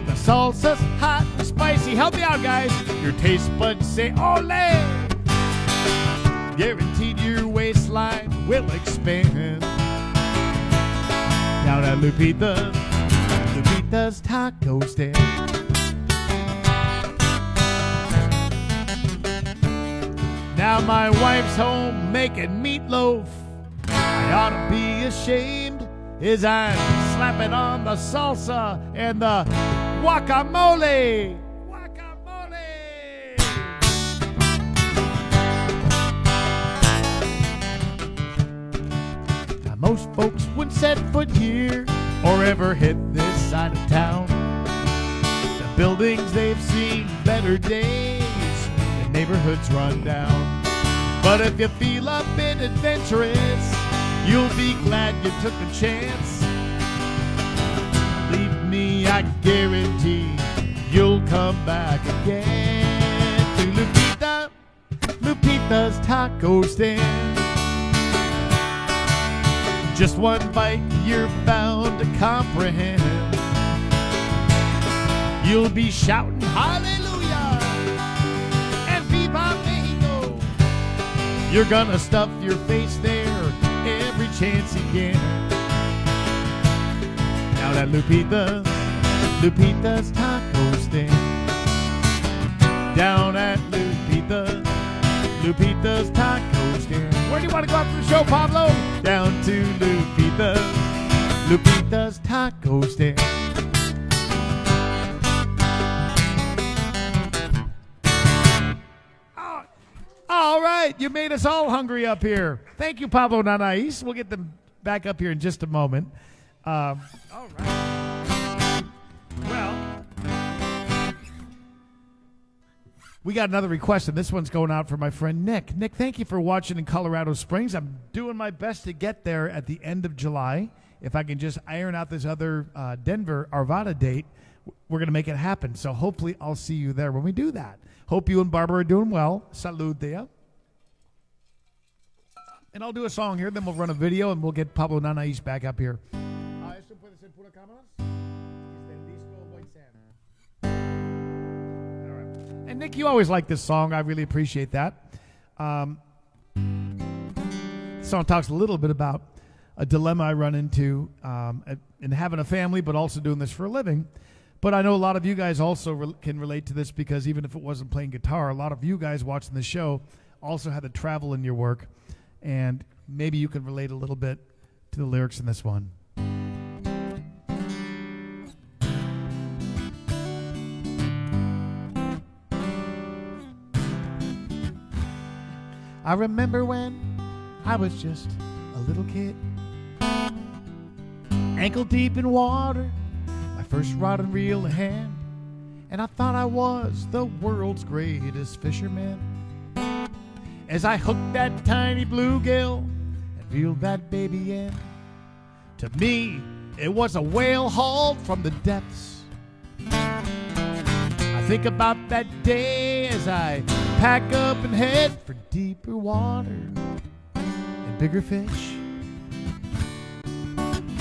The salsa's hot and spicy. Help me out, guys. Your taste buds say ole. Guaranteed your waistline will expand. Down at Lupita's taco stand. Now my wife's home making meatloaf. I ought to be ashamed as I'm slapping on the salsa and the guacamole. Now most folks wouldn't set foot here or ever hit this side of town. The buildings, they've seen better days, the neighborhoods run down. But if you feel a bit adventurous, you'll be glad you took a chance. Believe me, I guarantee you'll come back again to Lupita's taco stand. Just one bite, you're bound to comprehend. You'll be shouting hallelujah and viva Mexico. You're gonna stuff your face there every chance you can. Now that Lupita's taco stand. Down at Lupita's taco stand. Where do you want to go after the show, Pablo? Down to Lupita's taco stand. All right, you made us all hungry up here. Thank you, Pablo and Anais. We'll get them back up here in just a moment. All right. Well, we got another request, and this one's going out for my friend Nick. Nick, thank you for watching in Colorado Springs. I'm doing my best to get there at the end of July. If I can just iron out this other Denver Arvada date, we're going to make it happen. So hopefully I'll see you there when we do that. Hope you and Barbara are doing well. Salud there. And I'll do a song here, then we'll run a video, and we'll get Pablo and Anais back up here. And Nick, you always like this song. I really appreciate that. The song talks a little bit about a dilemma I run into in having a family, but also doing this for a living. But I know a lot of you guys also can relate to this, because even if it wasn't playing guitar, a lot of you guys watching the show also had to travel in your work. And maybe you can relate a little bit to the lyrics in this one. I remember when I was just a little kid, ankle deep in water, my first rod and reel in hand, and I thought I was the world's greatest fisherman. As I hooked that tiny bluegill and reeled that baby in, to me it was a whale hauled from the depths. I think about that day as I pack up and head for deeper water and bigger fish.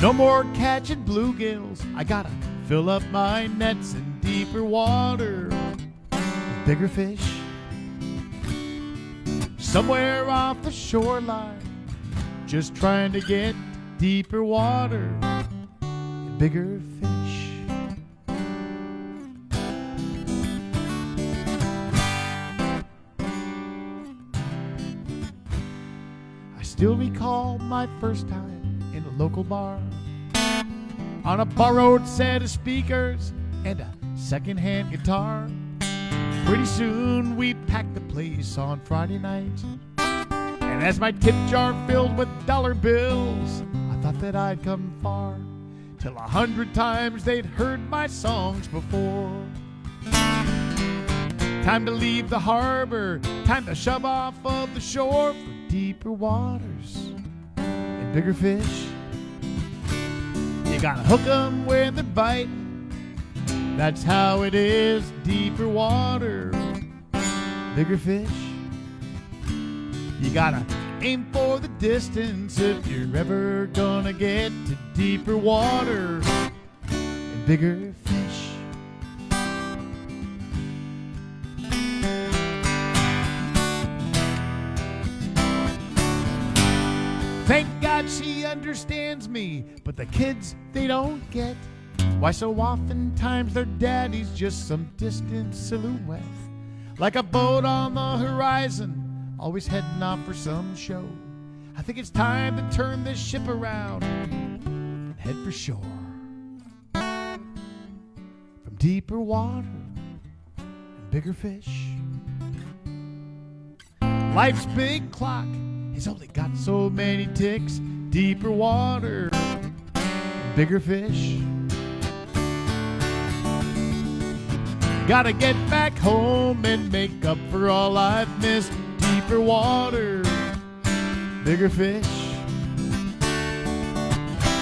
No more catching bluegills, I gotta fill up my nets in deeper water with bigger fish. Somewhere off the shoreline, just trying to get deeper water and bigger fish. I still recall my first time in a local bar, on a borrowed set of speakers and a secondhand guitar. Pretty soon we packed the place on Friday night, and And as my tip jar filled with dollar bills, I thought that I'd come far, till 100 times they'd heard my songs before. Time to leave the harbor, time to shove off of the shore for deeper waters and bigger fish. You gotta hook 'em where they bite, that's how it is, deeper water, bigger fish. You gotta aim for the distance if you're ever gonna get to deeper water and bigger fish. Thank God she understands me, but the kids, they don't get why so oftentimes their daddy's just some distant silhouette, like a boat on the horizon, always heading off for some show. I think it's time to turn this ship around and head for shore. From deeper water and bigger fish. Life's big clock has only got so many ticks. Deeper water and bigger fish. Gotta get back home and make up for all I've missed. Deeper water, bigger fish.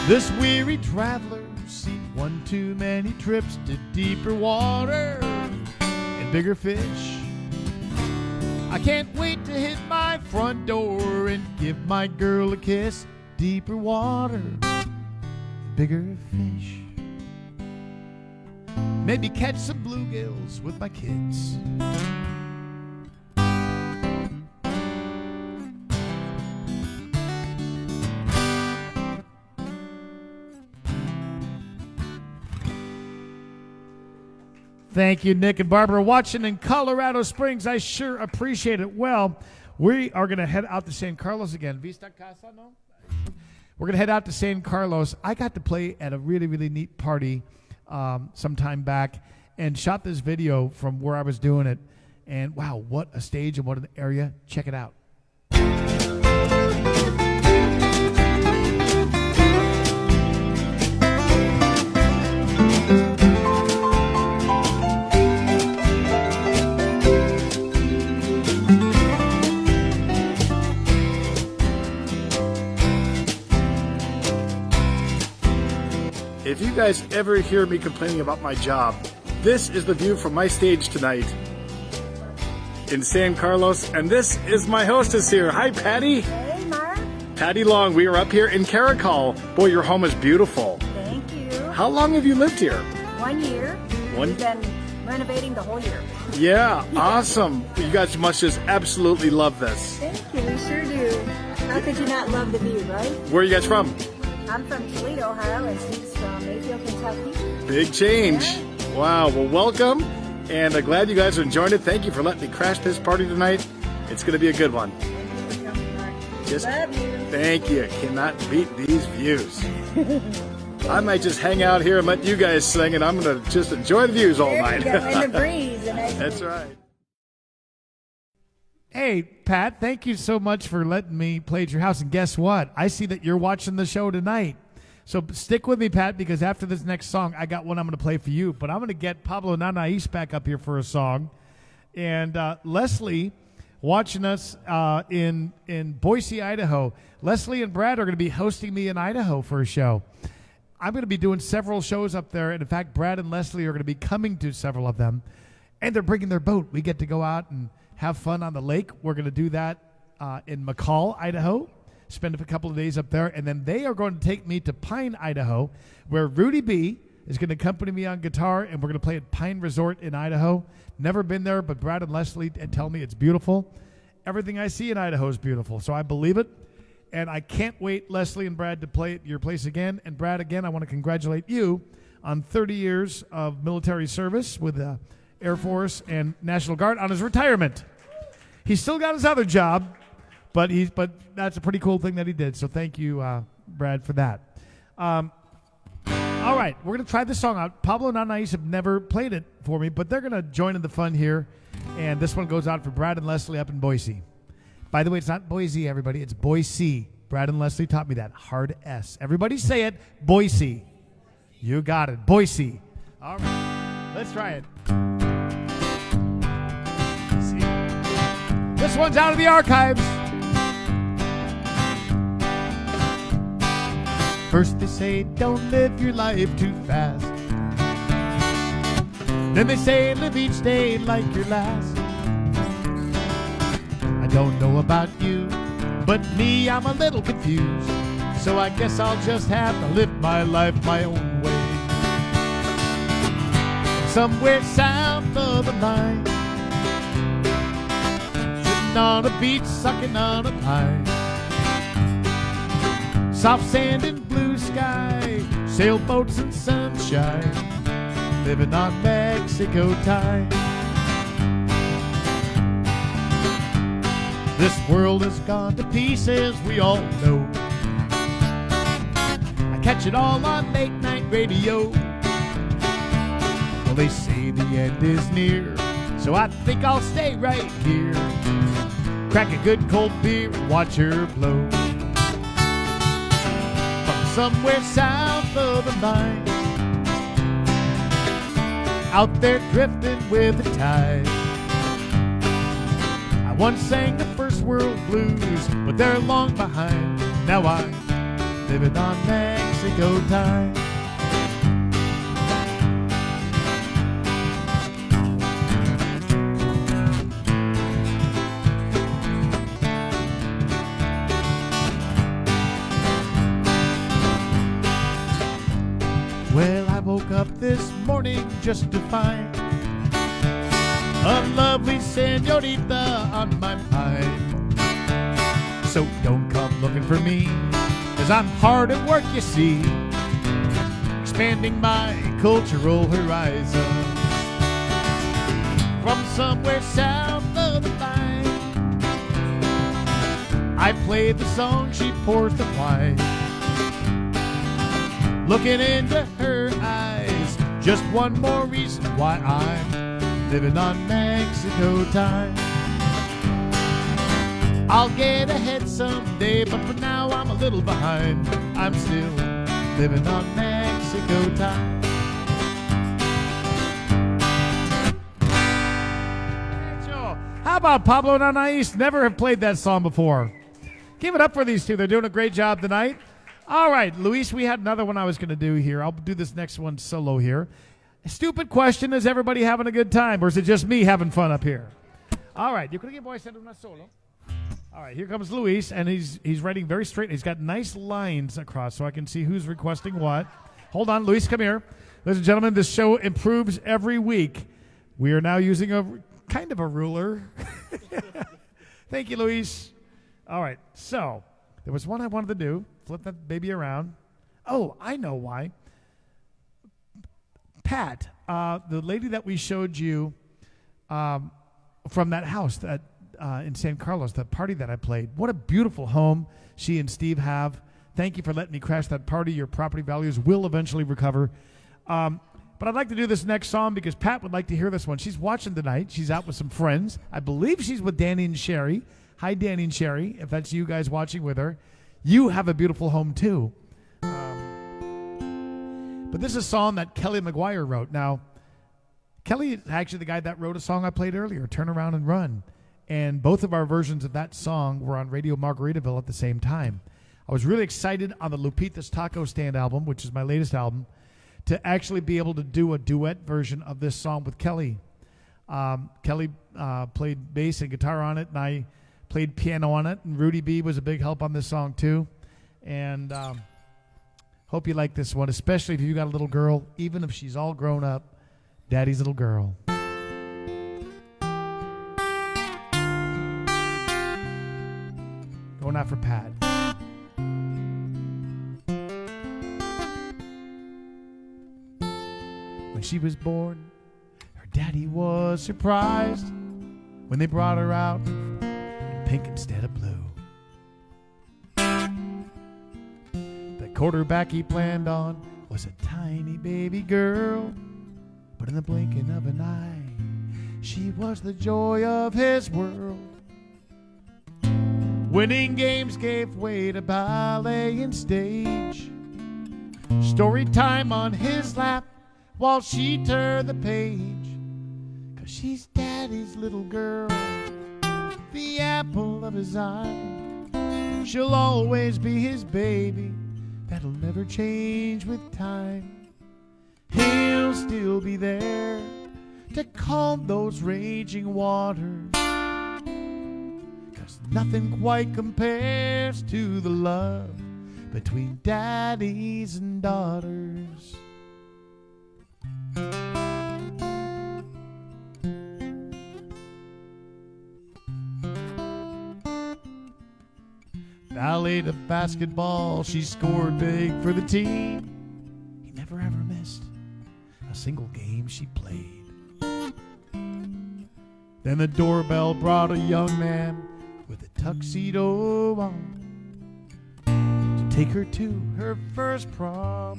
This weary traveler's seen one too many trips to deeper water and bigger fish. I can't wait to hit my front door and give my girl a kiss. Deeper water, bigger fish. Maybe catch some bluegills with my kids. Thank you, Nick and Barbara. Watching in Colorado Springs, I sure appreciate it. Well, we are going to head out to San Carlos again. Vista Casa, no? We're going to head out to San Carlos. I got to play at a really, really neat party some time back and shot this video from where I was doing it. And wow, what a stage and what an area. Check it out. If you guys ever hear me complaining about my job, this is the view from my stage tonight in San Carlos, and this is my hostess here. Hi, Patty. Hey, Mark. Patty Long. We are up here in Caracol. Boy, your home is beautiful. Thank you. How long have you lived here? 1 year. We've been renovating the whole year. Yeah, awesome. You guys must just absolutely love this. Thank you. We sure do. How could you not love the view, right? Where are you guys from? I'm from Toledo, Ohio, and he's from Mayfield, Kentucky. Big change. Yeah. Wow. Well, welcome. And I'm glad you guys are enjoying it. Thank you for letting me crash this party tonight. It's going to be a good one. Thank you for coming, Mark. Just Love you. Thank you. Cannot beat these views. I might just hang out here and let you guys sing, and I'm going to just enjoy the views all There night. you go, in the breeze. And That's right. Hey, Pat, thank you so much for letting me play at your house. And guess what? I see that you're watching the show tonight. So stick with me, Pat, because after this next song, I got one I'm going to play for you. But I'm going to get Pablo and Anais back up here for a song. And Leslie, watching us in Boise, Idaho. Leslie and Brad are going to be hosting me in Idaho for a show. I'm going to be doing several shows up there. And, in fact, Brad and Leslie are going to be coming to several of them. And they're bringing their boat. We get to go out and have fun on the lake. We're going to do that in McCall, Idaho. Spend a couple of days up there. And then they are going to take me to Pine, Idaho, where Rudy B is going to accompany me on guitar. And we're going to play at Pine Resort in Idaho. Never been there, but Brad and Leslie tell me it's beautiful. Everything I see in Idaho is beautiful, so I believe it. And I can't wait, Leslie and Brad, to play at your place again. And Brad, again, I want to congratulate you on 30 years of military service with the Air Force and National Guard on his retirement. He's still got his other job, but that's a pretty cool thing that he did. So thank you, Brad, for that. All right, we're going to try this song out. Pablo and Anais have never played it for me, but they're going to join in the fun here. And this one goes out for Brad and Leslie up in Boise. By the way, it's not Boise, everybody. It's Boise. Brad and Leslie taught me that. Hard S. Everybody say it. Boise. You got it. Boise. All right. Let's try it. See? This one's out of the archives. First they say, don't live your life too fast. Then they say, live each day like your last. I don't know about you, but me, I'm a little confused. So I guess I'll just have to live my life my own way. Somewhere south of the line, sitting on a beach, sucking on a pine. Soft sand and blue sky, sailboats and sunshine, living on Mexico time. This world has gone to pieces, we all know. I catch it all on late night radio. Well, they say the end is near, so I think I'll stay right here. Crack a good cold beer and watch her blow. From somewhere south of the line, out there drifting with the tide. I once sang the first world blues, but they're long behind. Now I'm living on Mexico time. Well, I woke up this morning just to find a lovely señorita on my mind. So don't come looking for me, 'cause I'm hard at work, you see, expanding my cultural horizons. From somewhere south of the line, I play the song, she pours the wine. Looking into her eyes, just one more reason why I'm living on Mexico time. I'll get ahead someday, but for now I'm a little behind. I'm still living on Mexico time. How about Pablo and Anais? Never have played that song before. Give it up for these two. They're doing a great job tonight. All right, Luis, we had another one I was going to do here. I'll do this next one solo here. Stupid question, is everybody having a good time, or is it just me having fun up here? All right, you creo que voy a hacer una solo. All right, here comes Luis, and he's writing very straight. He's got nice lines across, so I can see who's requesting what. Hold on, Luis, come here. Ladies and gentlemen, this show improves every week. We are now using a kind of a ruler. Thank you, Luis. All right, so there was one I wanted to do. Flip that baby around. Oh, I know why. Pat, the lady that we showed you from that house that in San Carlos, that party that I played, what a beautiful home she and Steve have. Thank you for letting me crash that party. Your property values will eventually recover. But I'd like to do this next song because Pat would like to hear this one. She's watching tonight. She's out with some friends. I believe she's with Danny and Sherry. Hi, Danny and Sherry, if that's you guys watching with her. You have a beautiful home, too. But this is a song that Kelly McGuire wrote. Now, Kelly is actually the guy that wrote a song I played earlier, Turn Around and Run. And both of our versions of that song were on Radio Margaritaville at the same time. I was really excited on the Lupita's Taco Stand album, which is my latest album, to actually be able to do a duet version of this song with Kelly. Kelly played bass and guitar on it, and I played piano on it, and Rudy B was a big help on this song too. And hope you like this one, especially if you got a little girl, even if she's all grown up, Daddy's little girl. Going out for Pat. When she was born, her daddy was surprised when they brought her out pink instead of blue. The quarterback he planned on was a tiny baby girl, but in the blinking of an eye, she was the joy of his world. Winning games gave way to ballet and stage. Story time on his lap while she turned the page. 'Cause she's daddy's little girl, the apple of his eye. She'll always be his baby, that'll never change with time. He'll still be there to calm those raging waters. 'Cause nothing quite compares to the love between daddies and daughters. Ballet to basketball, she scored big for the team. He never ever missed a single game she played. Then the doorbell brought a young man with a tuxedo on to take her to her first prom.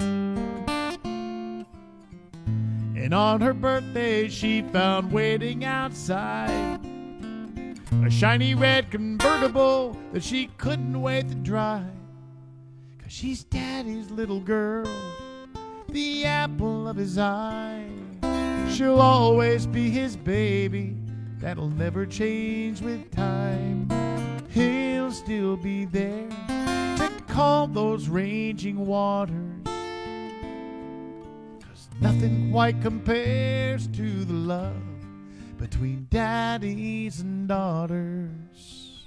And on her birthday she found waiting outside a shiny red convertible that she couldn't wait to drive. 'Cause she's daddy's little girl, the apple of his eye. She'll always be his baby, that'll never change with time. He'll still be there to calm those raging waters. 'Cause nothing quite compares to the love between daddies and daughters.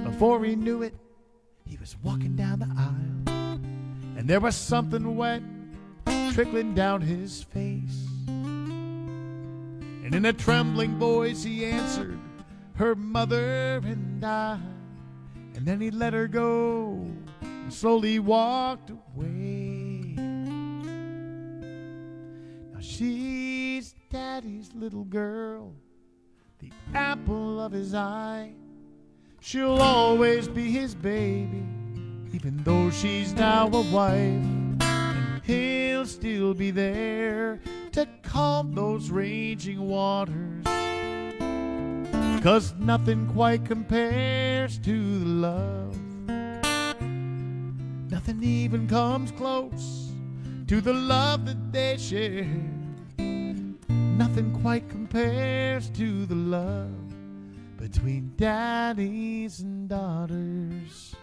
Before he knew it, he was walking down the aisle, and there was something wet trickling down his face. And in a trembling voice he answered, her mother and I. And then he let her go and slowly walked away. Now she's daddy's little girl, the apple of his eye. She'll always be his baby, even though she's now a wife. And he'll still be there to calm those raging waters. 'Cause nothing quite compares to the love. Nothing even comes close to the love that they share. Nothing quite compares to the love between daddies and daughters.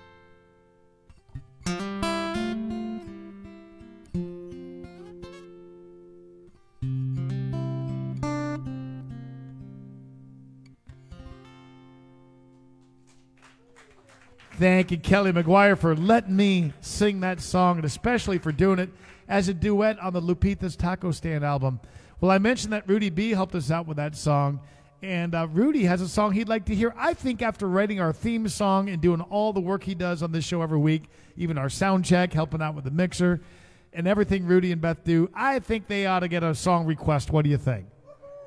Thank you, Kelly McGuire, for letting me sing that song, and especially for doing it as a duet on the Lupita's Taco Stand album. Well, I mentioned that Rudy B helped us out with that song, and Rudy has a song he'd like to hear. I think after writing our theme song and doing all the work he does on this show every week, even our sound check, helping out with the mixer, and everything Rudy and Beth do, I think they ought to get a song request. What do you think?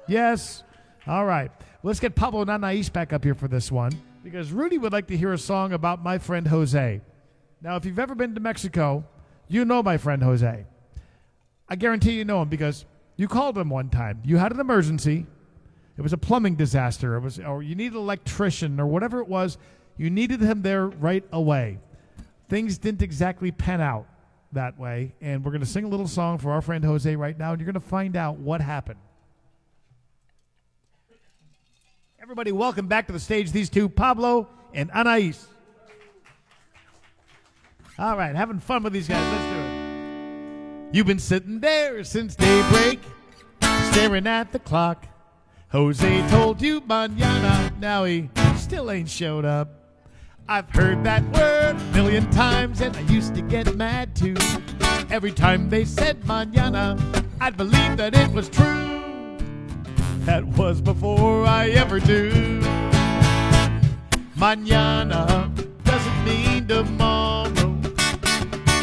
Yes? All right. Let's get Pablo and Anais back up here for this one, because Rudy would like to hear a song about my friend Jose. Now, if you've ever been to Mexico, you know my friend Jose. I guarantee you know him because you called him one time. You had an emergency. It was a plumbing disaster. Or you needed an electrician or whatever it was. You needed him there right away. Things didn't exactly pan out that way, and we're going to sing a little song for our friend Jose right now, and you're going to find out what happened. Everybody, welcome back to the stage these two, Pablo and Anais. All right, having fun with these guys. Let's do it. You've been sitting there since daybreak, staring at the clock. Jose told you mañana, now he still ain't showed up. I've heard that word a million times, and I used to get mad too. Every time they said mañana, I'd believe that it was true. That was before I ever knew. Mañana doesn't mean tomorrow.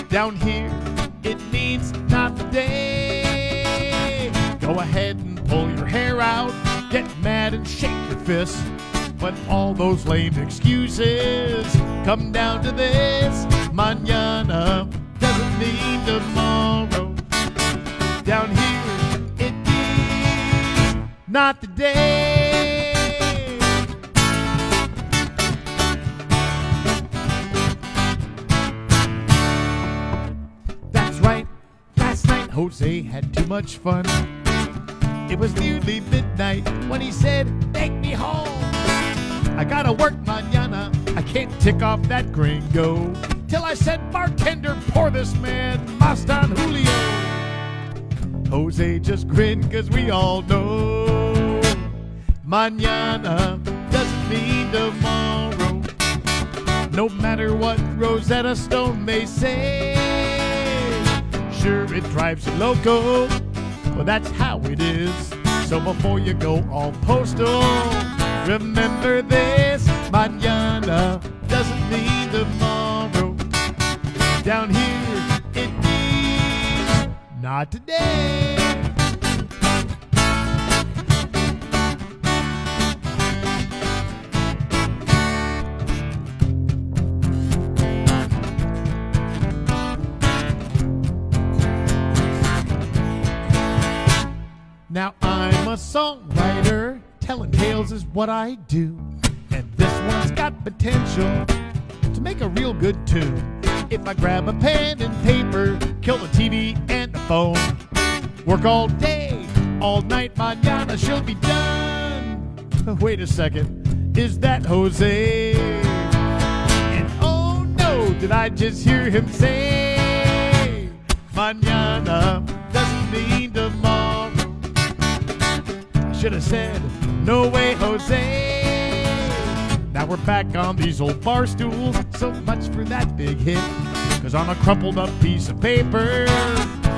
Down here, it means not today. Go ahead and pull your hair out, get mad and shake your fist. But all those lame excuses come down to this. Mañana doesn't mean tomorrow. Down here, it means not today. Jose had too much fun. It was nearly midnight when he said, take me home. I gotta work mañana, I can't tick off that gringo. Till I said, bartender, pour this man Mas Don Julio. Jose just grinned cause we all know mañana doesn't mean tomorrow. No matter what Rosetta Stone may say, sure it drives you loco, well that's how it is. So before you go all postal, remember this, mañana doesn't mean tomorrow. Down here it means not today. Now I'm a songwriter, telling tales is what I do, and this one's got potential to make a real good tune. If I grab a pen and paper, kill the TV and the phone, work all day, all night, mañana she'll be done. Wait a second, is that Jose? And oh no, did I just hear him say, mañana doesn't mean tomorrow. Should have said, no way, Jose. Now we're back on these old bar stools. So much for that big hit. Cause on a crumpled up piece of paper,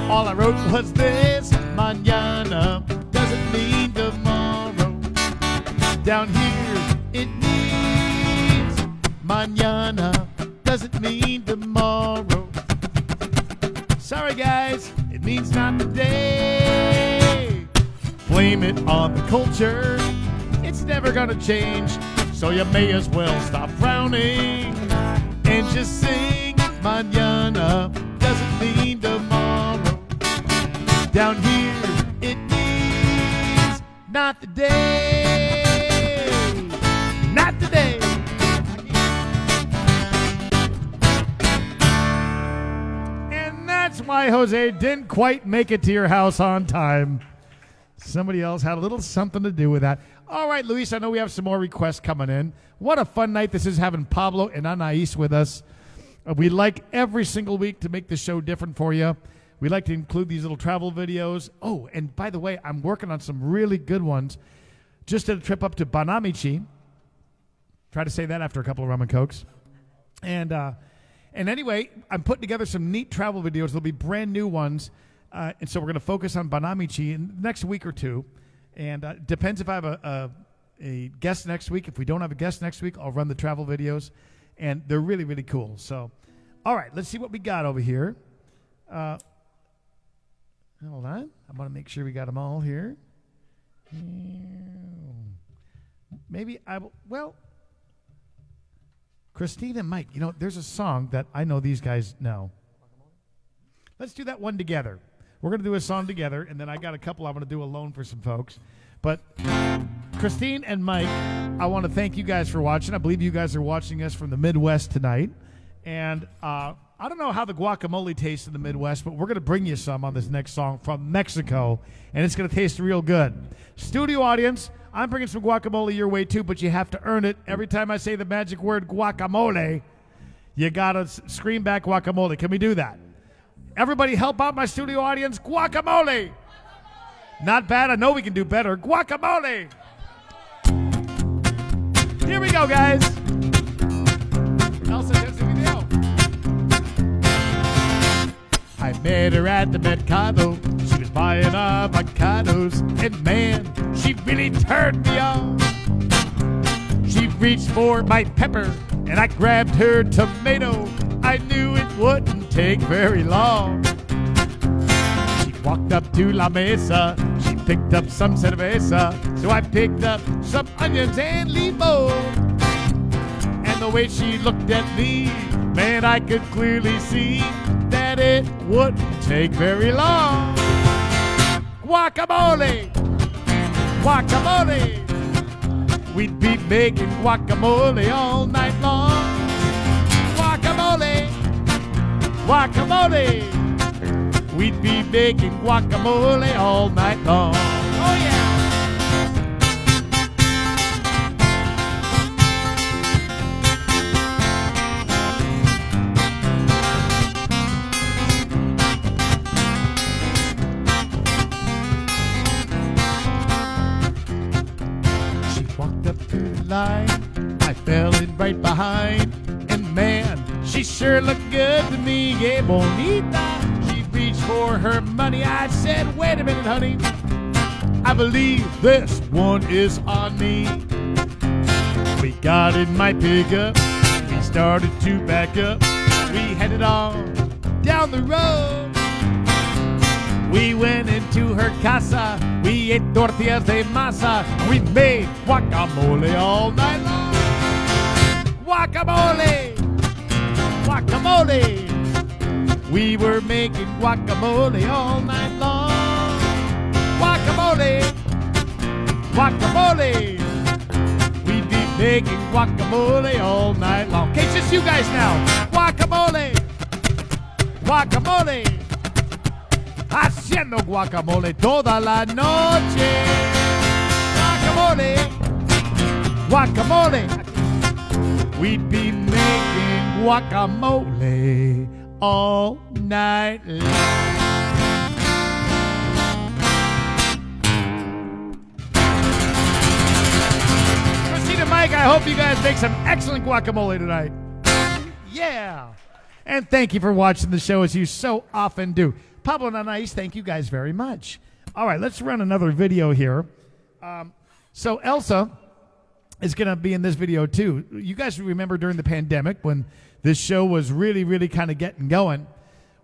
all I wrote was this, mañana doesn't mean tomorrow. Down here it means mañana doesn't mean tomorrow. Sorry guys, it means not today. Blame it on the culture, it's never gonna change. So you may as well stop frowning and just sing, mañana doesn't mean tomorrow. Down here it means not today, not today. And that's why Jose didn't quite make it to your house on time. Somebody else had a little something to do with that. All right, Luis, I know we have some more requests coming in. What a fun night this is having Pablo and Anais with us. We like every single week to make the show different for you. We like to include these little travel videos. Oh, and by the way, I'm working on some really good ones. Just did a trip up to Banamichi. Try to say that after a couple of rum and cokes. And anyway, I'm putting together some neat travel videos. They'll be brand new ones. And so we're going to focus on Banamichi in the next week or two. And depends if I have a guest next week. If we don't have a guest next week, I'll run the travel videos. And they're really, really cool. So, all right, let's see what we got over here. Hold on. I want to make sure we got them all here. Maybe I will. Well, Christine and Mike, you know, there's a song that I know these guys know. Let's do that one together. We're going to do a song together, and then I got a couple I'm going to do alone for some folks. But Christine and Mike, I want to thank you guys for watching. I believe you guys are watching us from the Midwest tonight. And I don't know how the guacamole tastes in the Midwest, but we're going to bring you some on this next song from Mexico, and it's going to taste real good. Studio audience, I'm bringing some guacamole your way too, but you have to earn it. Every time I say the magic word guacamole, you got to scream back guacamole. Can we do that? Everybody help out my studio audience. Guacamole. Not bad. I know we can do better. Guacamole. Here we go, guys. Elsa, there's the video. I met her at the mercado. She was buying avocados. And man, she really turned me on. She reached for my pepper, and I grabbed her tomato. I knew it wouldn't take very long. She walked up to La Mesa. She picked up some cerveza. So I picked up some onions and limon. And the way she looked at me, man, I could clearly see that it wouldn't take very long. Guacamole! Guacamole! We'd be making guacamole all night long. Guacamole! Guacamole! we'd be making guacamole all night long. Oh, yeah. She walked up to the line, I fell in right behind, and man, she sure looked good to me, yeah, bonita. She reached for her money, I said, wait a minute, honey, I believe this one is on me. We got in my pickup, we started to back up, we headed on down the road. We went into her casa, we ate tortillas de masa, we made guacamole all night long. Guacamole! Guacamole! We were making guacamole all night long. Guacamole! Guacamole! We'd be making guacamole all night long. Okay, it's just you guys now. Guacamole! Guacamole! Haciendo guacamole toda la noche. Guacamole! Guacamole! We'd be making guacamole all night long. Christina, Mike, I hope you guys make some excellent guacamole tonight. Yeah. And thank you for watching the show as you so often do. Pablo and Anais, thank you guys very much. All right, let's run another video here. So Elsa is going to be in this video too. You guys remember during the pandemic when this show was really, really kind of getting going,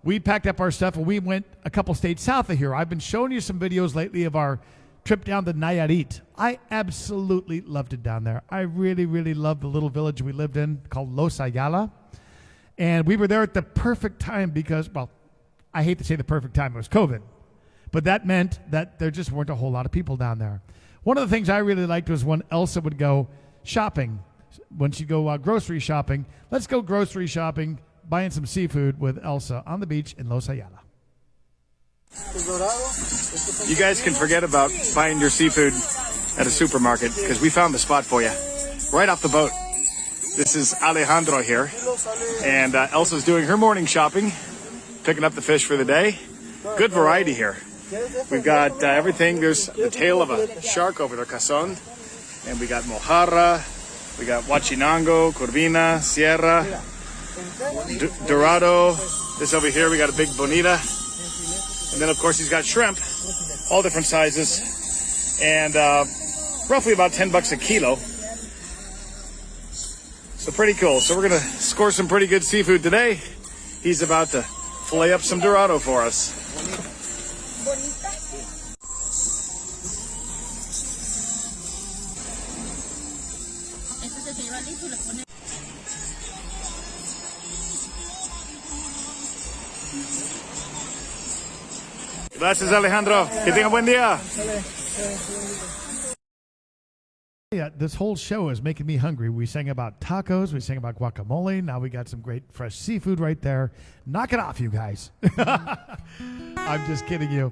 we packed up our stuff and we went a couple states south of here. I've been showing you some videos lately of our trip down to Nayarit. I absolutely loved it down there. I really, really loved the little village we lived in called Los Ayala. And we were there at the perfect time because, well, I hate to say the perfect time, it was COVID. But that meant that there just weren't a whole lot of people down there. One of the things I really liked was when Elsa would go shopping. When she'd go grocery shopping, let's go grocery shopping, buying some seafood with Elsa on the beach in Los Ayala. You guys can forget about buying your seafood at a supermarket because we found the spot for you right off the boat. This is Alejandro here, and Elsa's doing her morning shopping, picking up the fish for the day. Good variety here. We've got everything. There's the tail of a shark over there, cazón, and we got mojarra, we got huachinango, corvina, sierra, dorado. This over here, we got a big bonita, and then of course he's got shrimp, all different sizes, and roughly about $10 a kilo. So pretty cool. So we're gonna score some pretty good seafood today. He's about to fillet up some dorado for us. Gracias, Alejandro. Que tenga buen día. Yeah, this whole show is making me hungry. We sang about tacos. We sang about guacamole. Now we got some great fresh seafood right there. Knock it off, you guys. I'm just kidding you.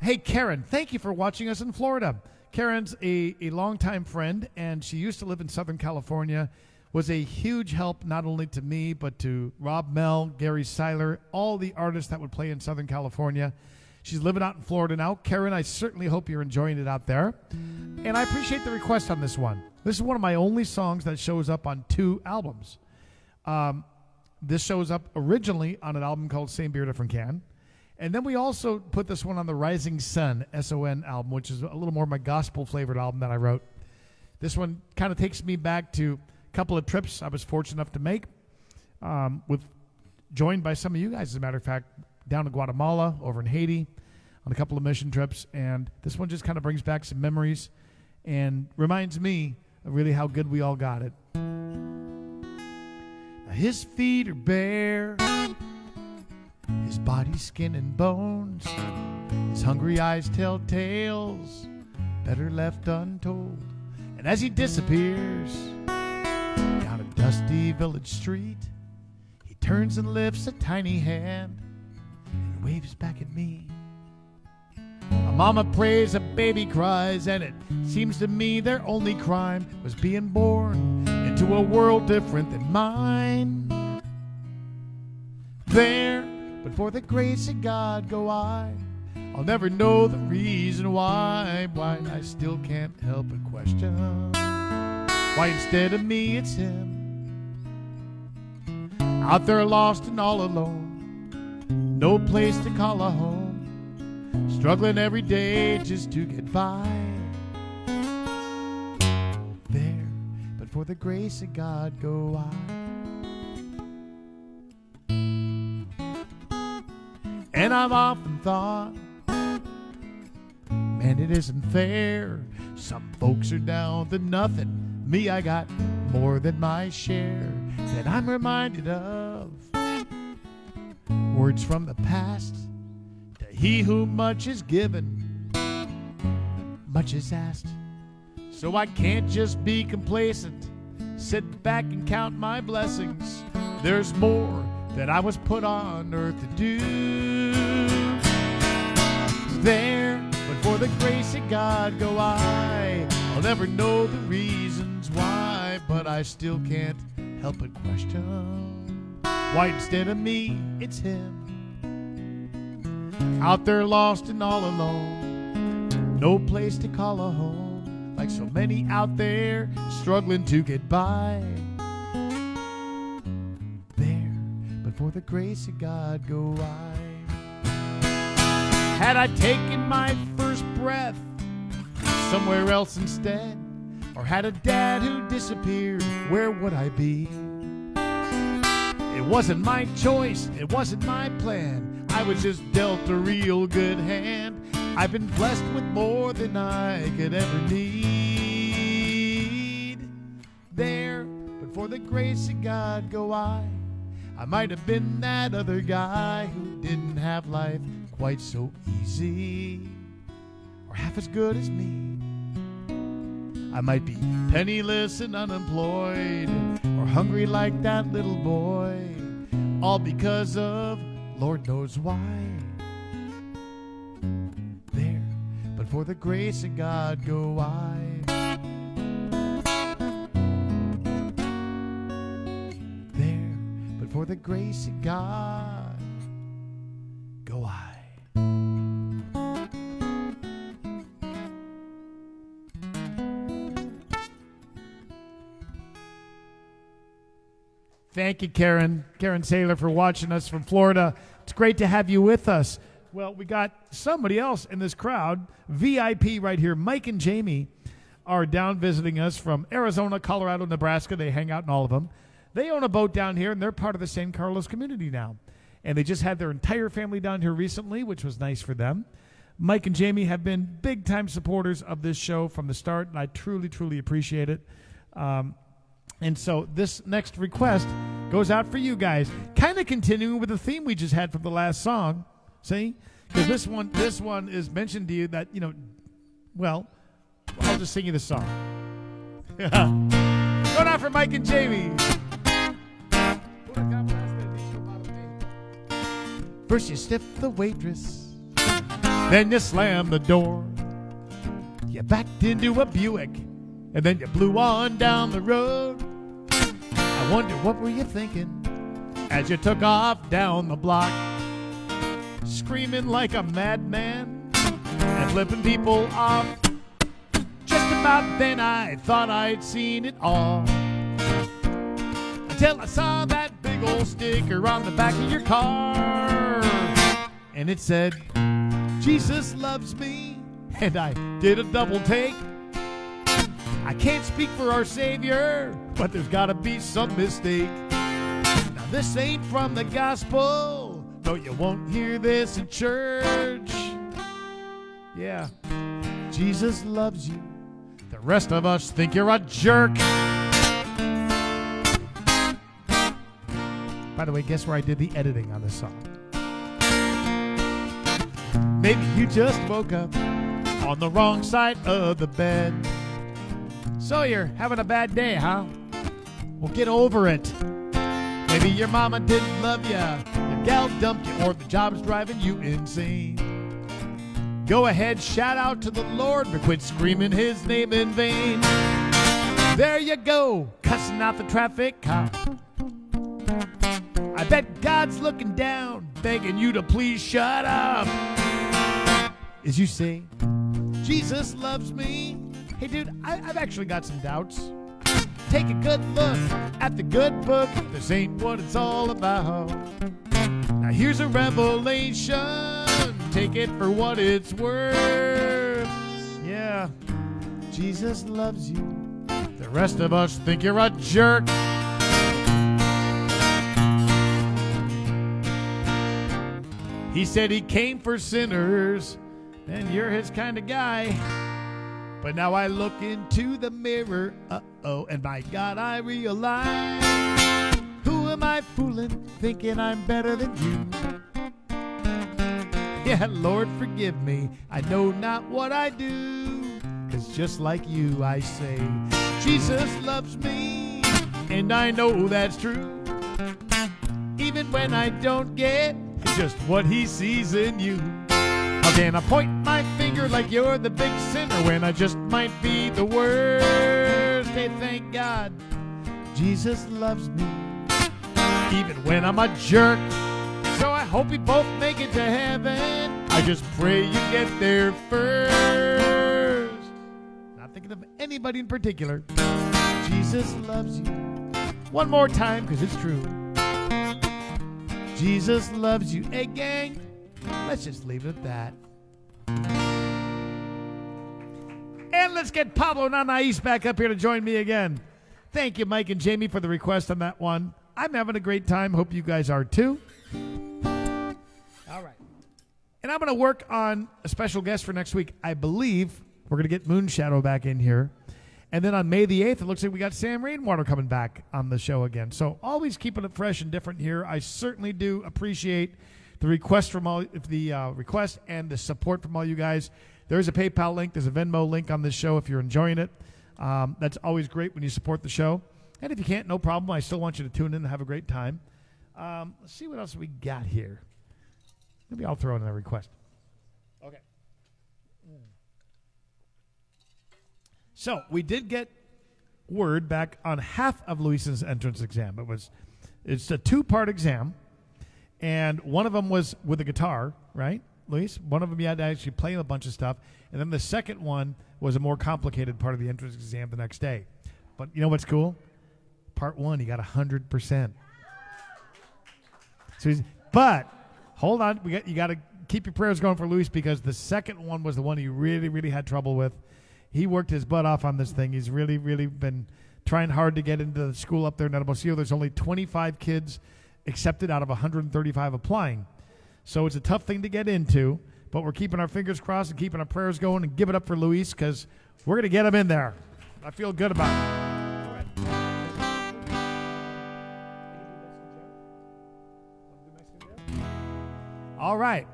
Hey, Karen, thank you for watching us in Florida. Karen's a longtime friend, and she used to live in Southern California, was a huge help not only to me, but to Rob Mell, Gary Seiler, all the artists that would play in Southern California. She's living out in Florida now. Karen, I certainly hope you're enjoying it out there. And I appreciate the request on this one. This is one of my only songs that shows up on 2 albums. This shows up originally on an album called Same Beer, Different Can. And then we also put this one on the Rising Sun, S-O-N album, which is a little more my gospel-flavored album that I wrote. This one kind of takes me back to a couple of trips I was fortunate enough to make, joined by some of you guys, as a matter of fact, down to Guatemala, over in Haiti, on a couple of mission trips. And this one just kind of brings back some memories and reminds me of really how good we all got it. Now his feet are bare, his body's skin and bones, his hungry eyes tell tales better left untold. And as he disappears down a dusty village street, he turns and lifts a tiny hand. and waves back at me. A mama prays, a baby cries, and it seems to me their only crime was being born into a world different than mine. There, but for the grace of God go I. I'll never know the reason why I still can't help but question why instead of me it's him. Out there lost and all alone, no place to call a home, struggling every day just to get by. There, but for the grace of God go I. And I've often thought, man, it isn't fair. Some folks are down to nothing. Me, I got more than my share. That I'm reminded of words from the past. To he who much is given, much is asked. So I can't just be complacent, sit back and count my blessings. There's more that I was put on earth to do. There, but for the grace of God go I. I'll never know the reasons why, but I still can't help but question why instead of me it's him. Out there lost and all alone, no place to call a home, like so many out there struggling to get by. There, but for the grace of God go I. Had I taken my first breath somewhere else instead, or had a dad who disappeared, where would I be? It wasn't my choice, it wasn't my plan. I was just dealt a real good hand. I've been blessed with more than I could ever need. There, but for the grace of God go I. I might have been that other guy who didn't have life quite so easy, or half as good as me. I might be penniless and unemployed, or hungry like that little boy, all because of Lord knows why. There, but for the grace of God go I. There, but for the grace of God go I. Thank you, Karen Saylor, for watching us from Florida. It's great to have you with us. Well, we got somebody else in this crowd, VIP right here. Mike and Jamie are down visiting us from Arizona, Colorado, Nebraska. They hang out in all of them. They own a boat down here, and they're part of the San Carlos community now. And they just had their entire family down here recently, which was nice for them. Mike and Jamie have been big-time supporters of this show from the start, and I truly, truly appreciate it. And so this next request goes out for you guys, kind of continuing with the theme we just had from the last song. See? Because this one is mentioned to you that, well, I'll just sing you the song. Going out for Mike and Jamie. First you stiff the waitress, then you slam the door. You backed into a Buick, and then you blew on down the road. I wonder what were you thinking as you took off down the block, screaming like a madman and flipping people off. Just about then I thought I'd seen it all, until I saw that big old sticker on the back of your car, and it said, Jesus loves me, and I did a double take. I can't speak for our Savior, but there's gotta be some mistake. Now this ain't from the gospel, no, you won't hear this in church. Yeah, Jesus loves you, the rest of us think you're a jerk. By the way, guess where I did the editing on this song? Maybe you just woke up on the wrong side of the bed. So you're having a bad day, huh? Well, get over it. Maybe your mama didn't love you. Your gal dumped you or the job's driving you insane. Go ahead, shout out to the Lord, but quit screaming his name in vain. There you go, cussing out the traffic cop. I bet God's looking down, begging you to please shut up. As you say, Jesus loves me. Hey, dude, I've actually got some doubts. Take a good look at the good book. This ain't what it's all about. Now here's a revelation. Take it for what it's worth. Yeah, Jesus loves you. The rest of us think you're a jerk. He said he came for sinners, and you're his kind of guy. But now I look into the mirror, and by God I realize, who am I fooling, thinking I'm better than you? Yeah, Lord, forgive me, I know not what I do. 'Cause just like you, I say, Jesus loves me, and I know that's true. Even when I don't get just what he sees in you. How can I point my finger like you're the big sinner when I just might be the worst? Hey, thank God, Jesus loves me, even when I'm a jerk. So I hope we both make it to heaven. I just pray you get there first. Not thinking of anybody in particular. Jesus loves you. One more time, because it's true. Jesus loves you. Hey, gang, let's just leave it at that. And let's get Pablo and Anais back up here to join me again. Thank you, Mike and Jamie, for the request on that one. I'm having a great time. Hope you guys are too. All right. And I'm going to work on a special guest for next week. I believe we're going to get Moonshadow back in here. And then on May the 8th, it looks like we got Sam Rainwater coming back on the show again. So always keeping it fresh and different here. I certainly do appreciate the request from all the request and the support from all you guys. There's a PayPal link. There's a Venmo link on this show if you're enjoying it. That's always great when you support the show. And if you can't, no problem. I still want you to tune in and have a great time. Let's see what else we got here. Maybe I'll throw in a request. Okay. So we did get word back on half of Luis's entrance exam. It's a 2-part exam, and one of them was with a guitar, right, Luis? One of them you had to actually play a bunch of stuff, and then the second one was a more complicated part of the entrance exam the next day. But you know what's cool? Part 1, he got 100%. But hold on, you got to keep your prayers going for Luis, because the second one was the one he really, really had trouble with. He worked his butt off on this thing. He's really, really been trying hard to get into the school up there in Hermosillo. There's only 25 kids accepted out of 135 applying. So it's a tough thing to get into, but we're keeping our fingers crossed and keeping our prayers going, and give it up for Luis, because we're going to get him in there. I feel good about it. All right.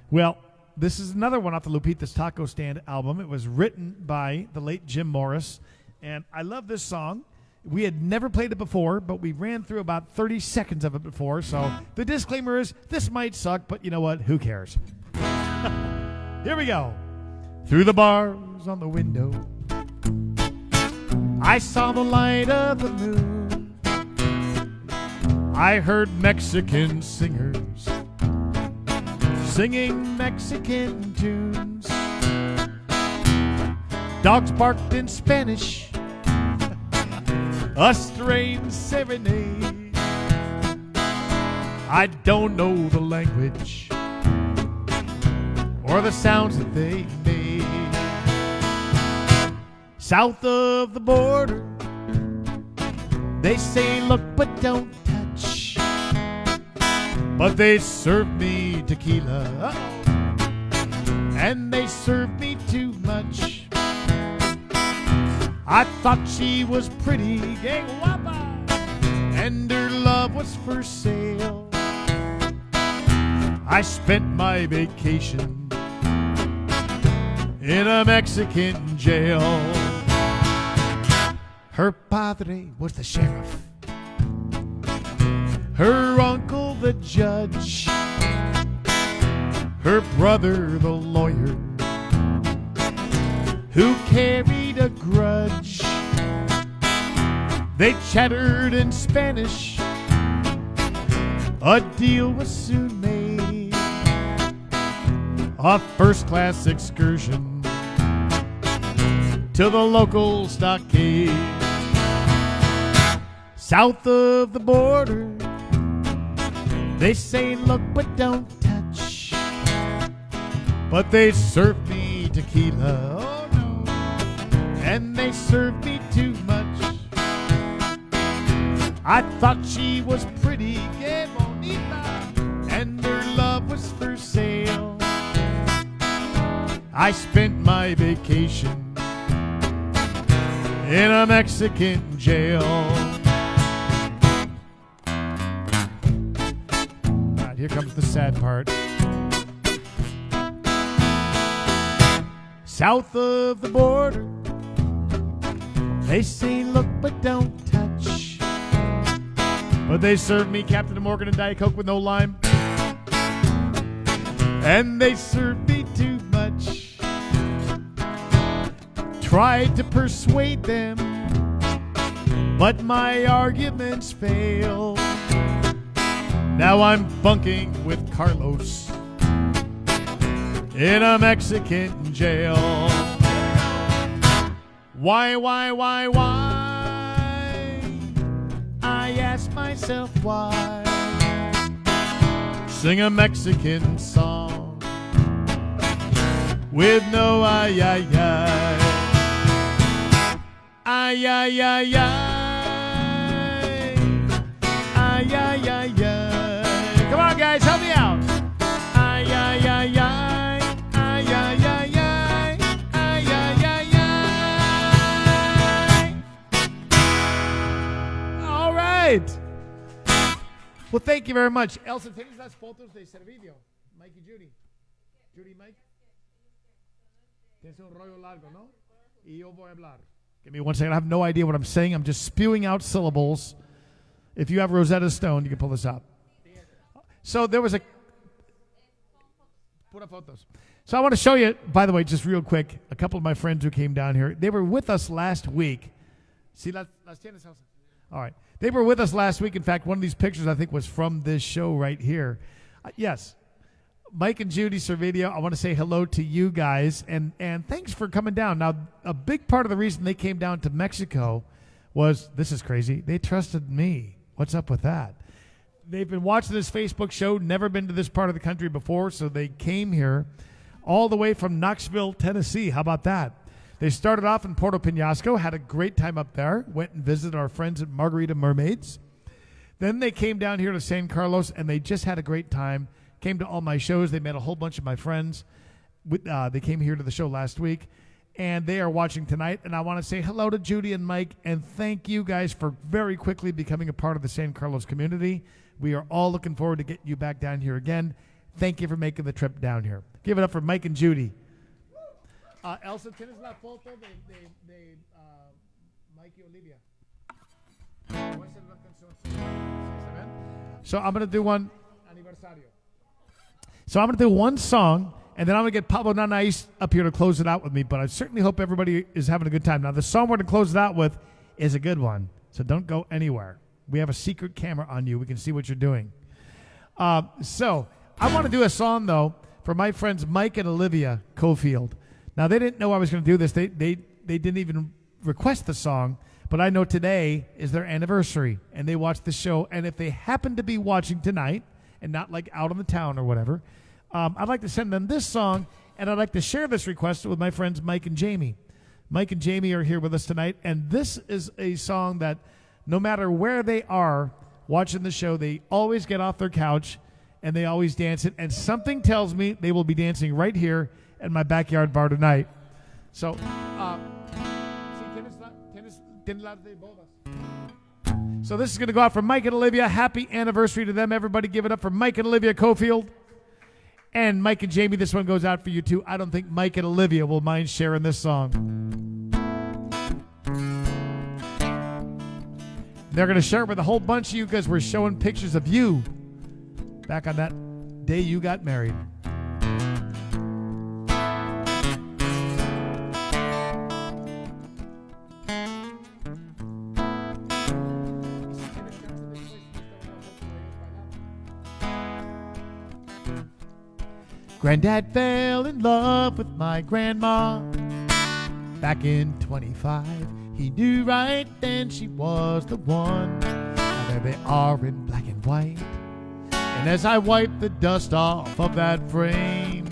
Well, this is another one off the Lupita's Taco Stand album. It was written by the late Jim Morris, and I love this song. We had never played it before, but we ran through about 30 seconds of it before, so the disclaimer is this might suck, but you know what? Who cares? Here we go. Through the bars on the window, I saw the light of the moon. I heard Mexican singers singing Mexican tunes. Dogs barked in Spanish, a strange serenade. I don't know the language or the sounds that they made. South of the border, they say look but don't touch, but they serve me tequila, and they serve me too much. I thought she was pretty, gang guapa, and her love was for sale. I spent my vacation in a Mexican jail. Her padre was the sheriff, her uncle the judge, her brother the lawyer, who carried a grudge. They chattered in Spanish, a deal was soon made, a first-class excursion to the local stockade. South of the border, they say look but don't touch, but they served me tequila, oh no, and they served me too much. I thought she was pretty, que bonita, and her love was for sale. I spent my vacation in a Mexican jail. Right, here comes the sad part. South of the border, they say look but don't touch, but they served me Captain Morgan and Diet Coke with no lime, and they served me too much. Tried to persuade them, but my arguments failed. Now I'm bunking with Carlos in a Mexican jail. Why? I ask myself why. Sing a Mexican song with no ay. Ay, ay, ay, ay. Ay, ay, ay, ay. Come on, guys, help me out. Ay, ay, ay, ay. Ay, ay, ay, ay. Ay, ay, ay, ay. All right. Well, thank you very much. Elsa, ¿tienes las fotos de servicio? Mike y Judy. Judy, Mike. Tienes un rollo largo, ¿no? Y yo voy a hablar. Give me 1 second. I have no idea what I'm saying. I'm just spewing out syllables. If you have Rosetta Stone, you can pull this up. So there was a... Pura fotos. So I want to show you, by the way, just real quick, a couple of my friends who came down here. They were with us last week. See, las tienes, Elsa? All right. They were with us last week. In fact, one of these pictures, I think, was from this show right here. Yes. Mike and Judy Servideo, I want to say hello to you guys, and thanks for coming down. Now, a big part of the reason they came down to Mexico was, this is crazy, they trusted me. What's up with that? They've been watching this Facebook show, never been to this part of the country before, so they came here all the way from Knoxville, Tennessee. How about that? They started off in Puerto Penasco, had a great time up there, went and visited our friends at Margarita Mermaids. Then they came down here to San Carlos, and they just had a great time. Came to all my shows. They met a whole bunch of my friends. They came here to the show last week, and they are watching tonight. And I want to say hello to Judy and Mike, and thank you guys for very quickly becoming a part of the San Carlos community. We are all looking forward to getting you back down here again. Thank you for making the trip down here. Give it up for Mike and Judy. Elsa, tienes la foto de Mike y Olivia. So I'm going to do one aniversario. So I'm going to do one song, and then I'm going to get Pablo and Anais up here to close it out with me, but I certainly hope everybody is having a good time. Now, the song we're going to close it out with is a good one, so don't go anywhere. We have a secret camera on you. We can see what you're doing. So I want to do a song, though, for my friends Mike and Olivia Cofield. Now, they didn't know I was going to do this. They didn't even request the song, but I know today is their anniversary, and they watched the show, and if they happen to be watching tonight, and not like out on the town or whatever, I'd like to send them this song, and I'd like to share this request with my friends Mike and Jamie. Mike and Jamie are here with us tonight, and this is a song that no matter where they are watching the show, they always get off their couch, and they always dance it, and something tells me they will be dancing right here at my backyard bar tonight. So, so this is going to go out for Mike and Olivia. Happy anniversary to them. Everybody give it up for Mike and Olivia Cofield. And Mike and Jamie, this one goes out for you too. I don't think Mike and Olivia will mind sharing this song. They're going to share it with a whole bunch of you because we're showing pictures of you back on that day you got married. Granddad fell in love with my grandma back in 25. He knew right then she was the one. Now there they are in black and white. And as I wipe the dust off of that frame,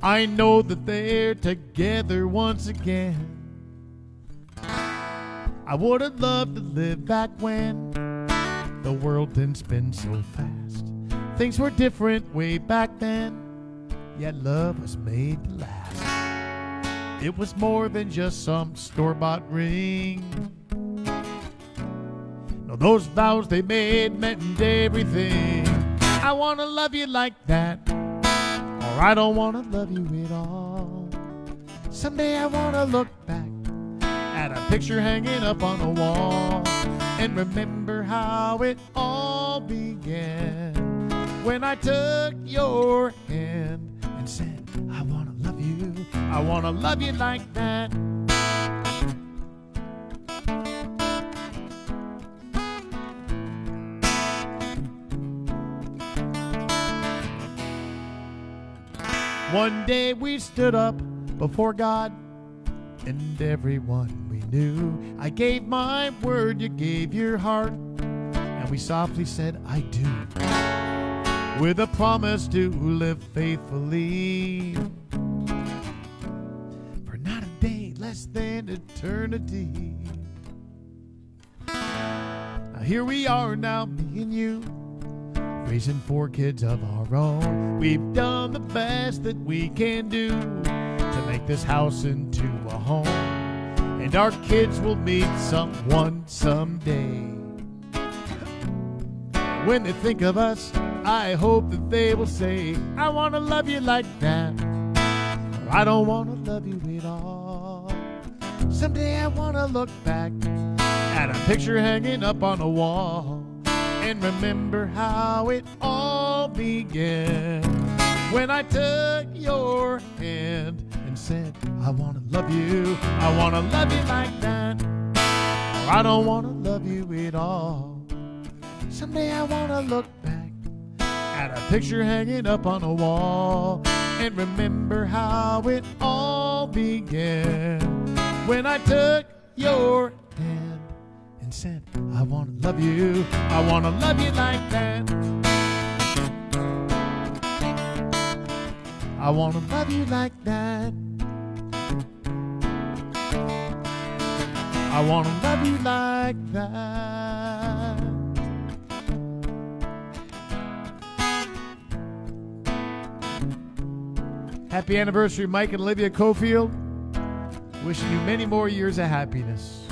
I know that they're together once again. I would have loved to live back when the world didn't spin so fast. Things were different way back then, yet love was made to last. It was more than just some store-bought ring. No, those vows they made meant everything. I want to love you like that, or I don't want to love you at all. Someday I want to look back at a picture hanging up on a wall and remember how it all began. When I took your hand and said, I want to love you, I want to love you like that. One day we stood up before God and everyone we knew. I gave my word, you gave your heart, and we softly said, I do. With a promise to live faithfully for not a day less than eternity. Now here we are now, me and you, raising 4 kids of our own. We've done the best that we can do to make this house into a home, and our kids will meet someone someday. When they think of us, I hope that they will say, I want to love you like that, or I don't want to love you at all. Someday I want to look back at a picture hanging up on a wall and remember how it all began. When I took your hand and said, I want to love you, I want to love you like that, or I don't want to love you at all. Someday I want to look back at a picture hanging up on a wall and remember how it all began. When I took your hand and said, I want to love you, I want to love you like that, I want to love you like that, I want to love you like that. Happy anniversary, Mike and Olivia Cofield. Wishing you many more years of happiness.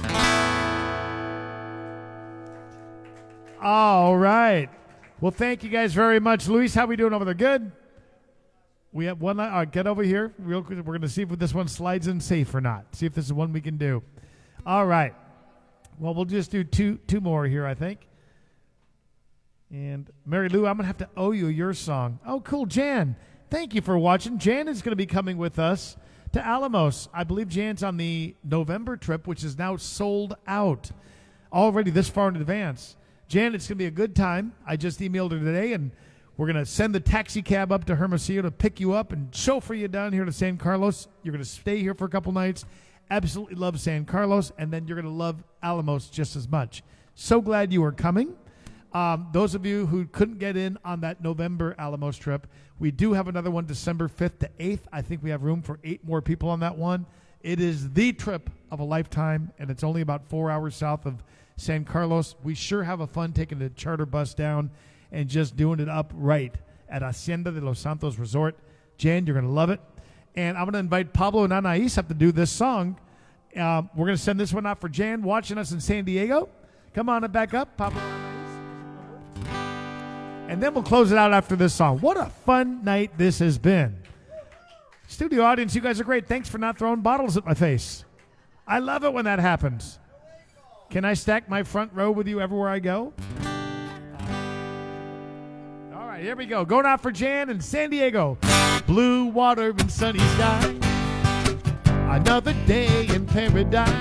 All right. Well, thank you guys very much. Luis, how we doing over there? Good? We have one. Get over here real quick. We're going to see if this one slides in safe or not. See if this is one we can do. All right. Well, we'll just do two more here, I think. And Mary Lou, I'm going to have to owe you your song. Oh, cool. Jan, thank you for watching. Jan is going to be coming with us to Alamos. I believe Jan's on the November trip, which is now sold out already this far in advance. Jan, it's going to be a good time. I just emailed her today, and we're going to send the taxi cab up to Hermosillo to pick you up and chauffeur you down here to San Carlos. You're going to stay here for a couple nights. Absolutely love San Carlos, and then you're going to love Alamos just as much. So glad you are coming. Those of you who couldn't get in on that November Alamos trip, we do have another one December 5th to 8th. I think we have room for 8 more people on that one. It is the trip of a lifetime, and it's only about 4 hours south of San Carlos. We sure have a fun taking the charter bus down and just doing it up right at Hacienda de los Santos Resort. Jan, you're going to love it. And I'm going to invite Pablo and Anais up to do this song. We're going to send this one out for Jan watching us in San Diego. Come on and back up, Pablo and Anais. And then we'll close it out after this song. What a fun night this has been. Studio audience, you guys are great. Thanks for not throwing bottles at my face. I love it when that happens. Can I stack my front row with you everywhere I go? right, here we go. Going out for Jan in San Diego. Blue water and sunny skies. Another day in paradise.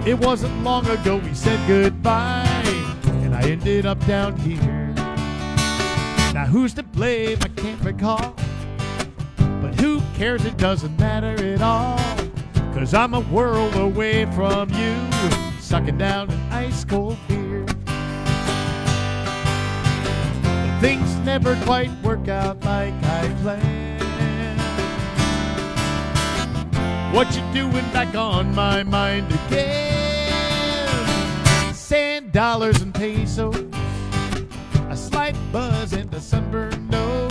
It wasn't long ago we said goodbye, and I ended up down here. Now who's to blame? I can't recall. But who cares? It doesn't matter at all. 'Cause I'm a world away from you, sucking down an ice cold beer. But things never quite work out like I planned. What you doing back on my mind again? Sand, dollars, and pesos, a slight buzz and a sunburned nose.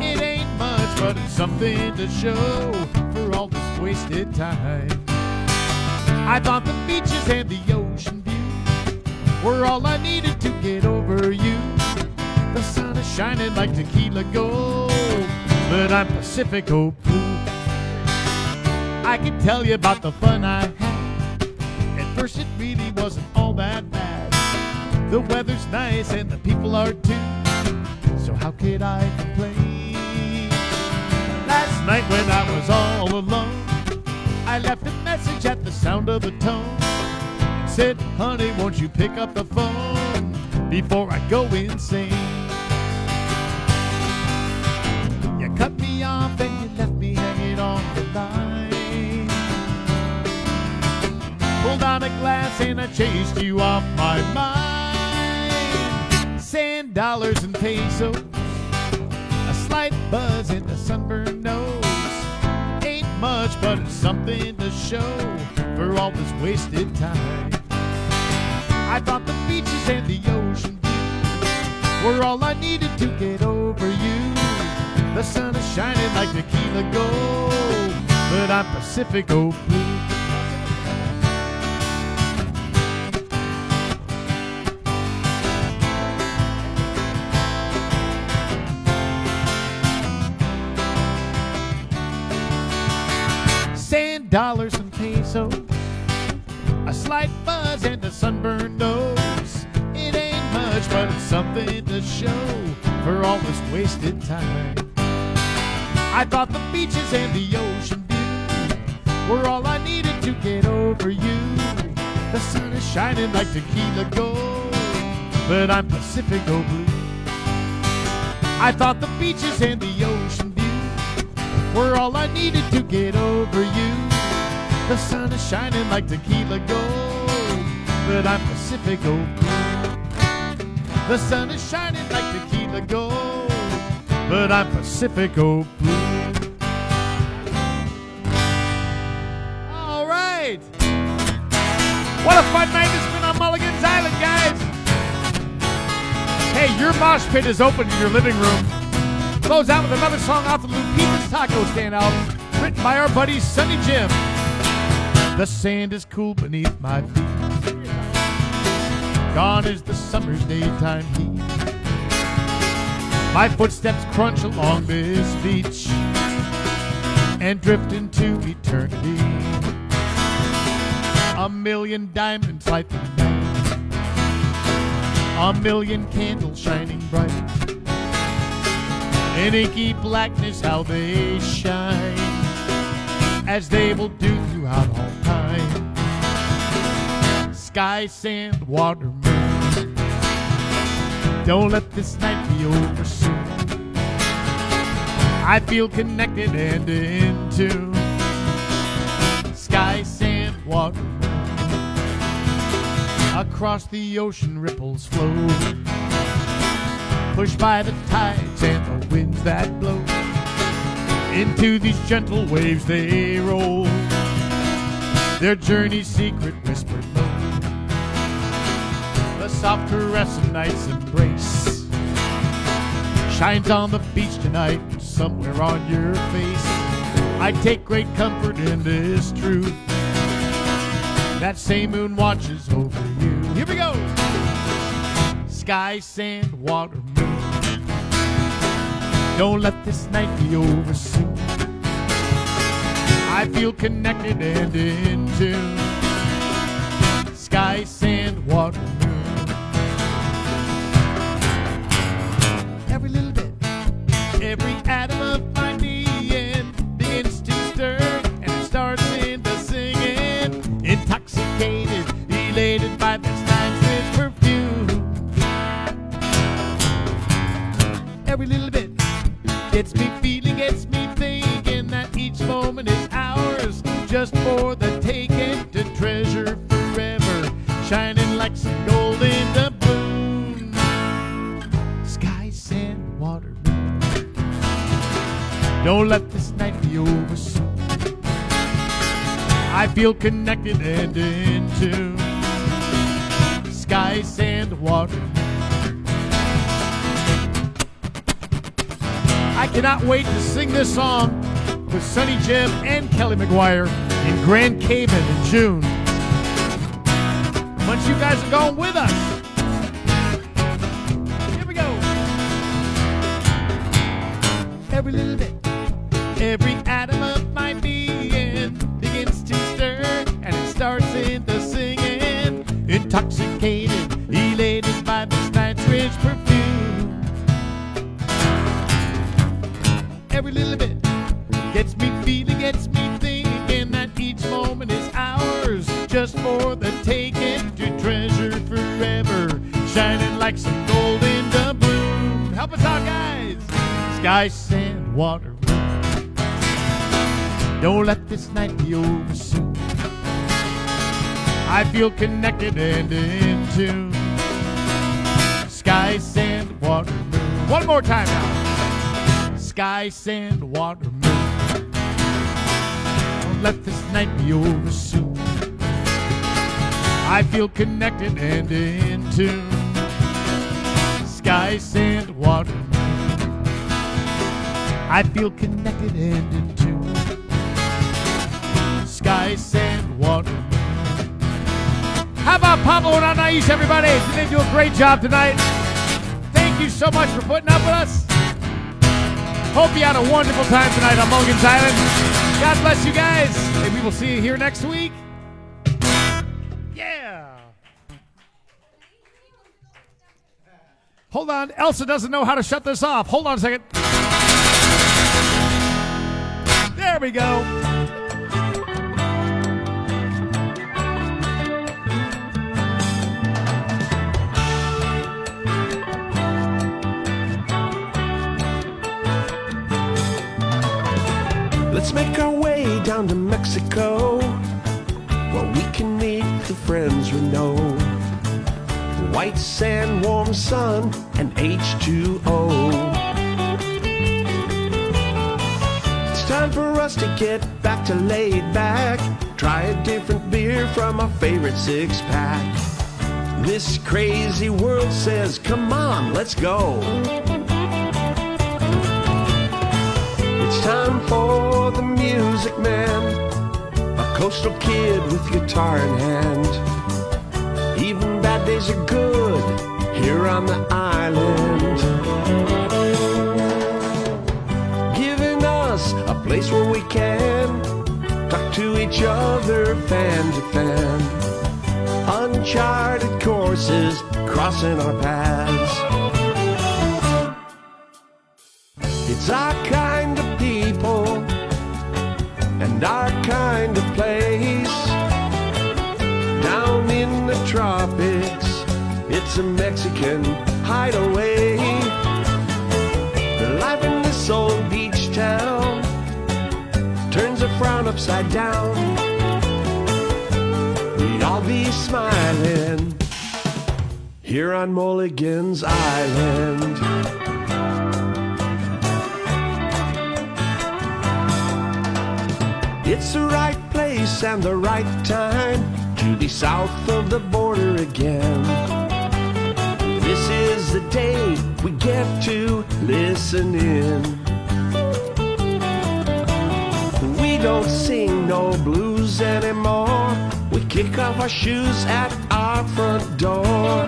It ain't much, but it's something to show for all this wasted time. I thought the beaches and the ocean view were all I needed to get over you. The sun is shining like tequila gold, but I'm Pacifico blue. I can tell you about the fun I had. At first it really wasn't all that bad. The weather's nice and the people are too, so how could I complain? Last night when I was all alone, I left a message at the sound of the tone and said, honey, won't you pick up the phone before I go insane? You cut me off and you left me hanging on the line. Pulled on a glass and I chased you off my mind. Sand, dollars, and pesos, a slight buzz and a sunburned nose. Ain't much, but it's something to show for all this wasted time. I thought the beaches and the ocean view were all I needed to get over you. The sun is shining like tequila gold, but I'm Pacifico blue. Sand, dollars, and pesos, a slight buzz and a sunburned nose. It ain't much, but it's something to show for all this wasted time. I thought the beaches and the ocean view were all I needed to get over you. The sun is shining like tequila gold, but I'm Pacifico blue. I thought the beaches and the ocean view were all I needed to get over you. The sun is shining like tequila gold, but I'm Pacifico blue. The sun is shining like tequila gold, but I'm Pacifico blue. All right. What a fun night it's been on Mulligan's Island, guys. Hey, your mosh pit is open in your living room. Close out with another song off the Lupita's Taco Stand album, written by our buddy Sonny Jim. The sand is cool beneath my feet. Gone is the summer's daytime heat. My footsteps crunch along this beach and drift into eternity. A million diamonds light the night, a million candles shining bright. In inky blackness how they shine, as they will do throughout all time. Sky, sand, water, moon, don't let this night be over soon. I feel connected and in tune. Sky, sand, water, moon, across the ocean ripples flow, pushed by the tides and the winds that blow. Into these gentle waves they roll, their journey's secret whispered low. The soft caress of night's embrace shines on the beach tonight, somewhere on your face. I take great comfort in this truth, that same moon watches over you. Here we go! Sky, sand, water, moon, don't let this night be over soon. I feel connected and in tune. Sky, sand, water, moon. every little bit. Every atom of my being begins to stir, and it starts into singing. Intoxicated, elated by this night's rich perfume. Every little bit gets me feeling, gets me thinking that each moment is ours, just for the taking, to treasure forever, shining like some gold in the moon. Sky, sand, water, moon. Don't let this night be over soon. I feel connected and in tune. Sky, sand, water, moon. I cannot wait to sing this song with Sonny Jim and Kelly McGuire in Grand Cayman in June. Once you guys are going with us. Here we go. Every little bit, every atom of my being begins to stir, and it starts into singing. Intoxicated, elated by this night's rich perfume. Every little bit gets me feeling, gets me thinking that each moment is ours, just for the taking, to treasure forever, shining like some gold in the moon. Help us out, guys. Sky, sand, water, moon. Don't let this night be over soon. I feel connected and in tune. Sky, sand, water, moon. One more time now. Sky, sand, water, moon. Don't let this night be over soon. I feel connected and in tune. Sky, sand, water, moon. I feel connected and in tune. Sky, sand, water, moon. How about Pablo and Anais, everybody? Did they do a great job tonight? Thank you so much for putting up with us. Hope you had a wonderful time tonight on Mulligan's Island. God bless you guys. And we will see you here next week. Yeah. Hold on. Elsa doesn't know how to shut this off. Hold on a second. There we go. Let's make our way down to Mexico, where we can meet the friends we know. White sand, warm sun, and H2O. It's time for us to get back to laid back. Try a different beer from our favorite six-pack. This crazy world says, come on, let's go. It's time for the music man, a coastal kid with guitar in hand. Even bad days are good here on the island, giving us a place where we can talk to each other fan to fan. Uncharted courses crossing our paths. It's our kind of people and our kind of place. Down in the tropics, it's a Mexican hideaway. Life in this old beach town turns a frown upside down. We'd all be smiling here on Mulligan's Island. It's the right place and the right time to be south of the border again. This is the day we get to listen in. We don't sing no blues anymore. We kick off our shoes at our front door,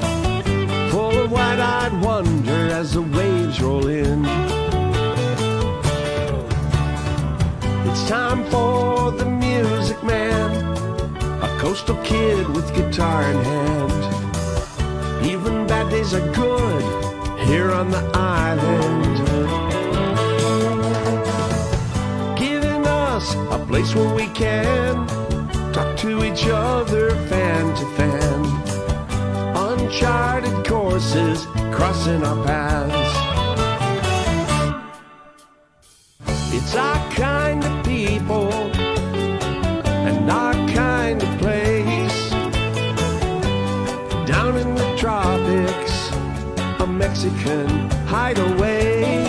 full of wide-eyed wonder as the waves roll in. It's time for the music man, a coastal kid with guitar in hand. Even bad days are good here on the island, giving us a place where we can talk to each other fan to fan. Uncharted courses crossing our paths. It's our kind of people and our kind of place. Down in the tropics, a Mexican hideaway.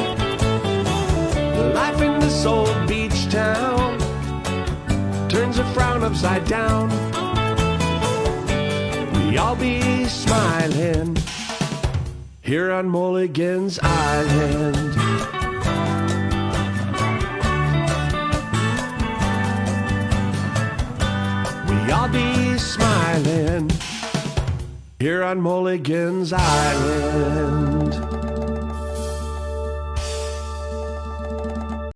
Life in this old beach town turns a frown upside down. We all be smiling here on Mulligan's Island. We all be smiling here on Mulligan's Island.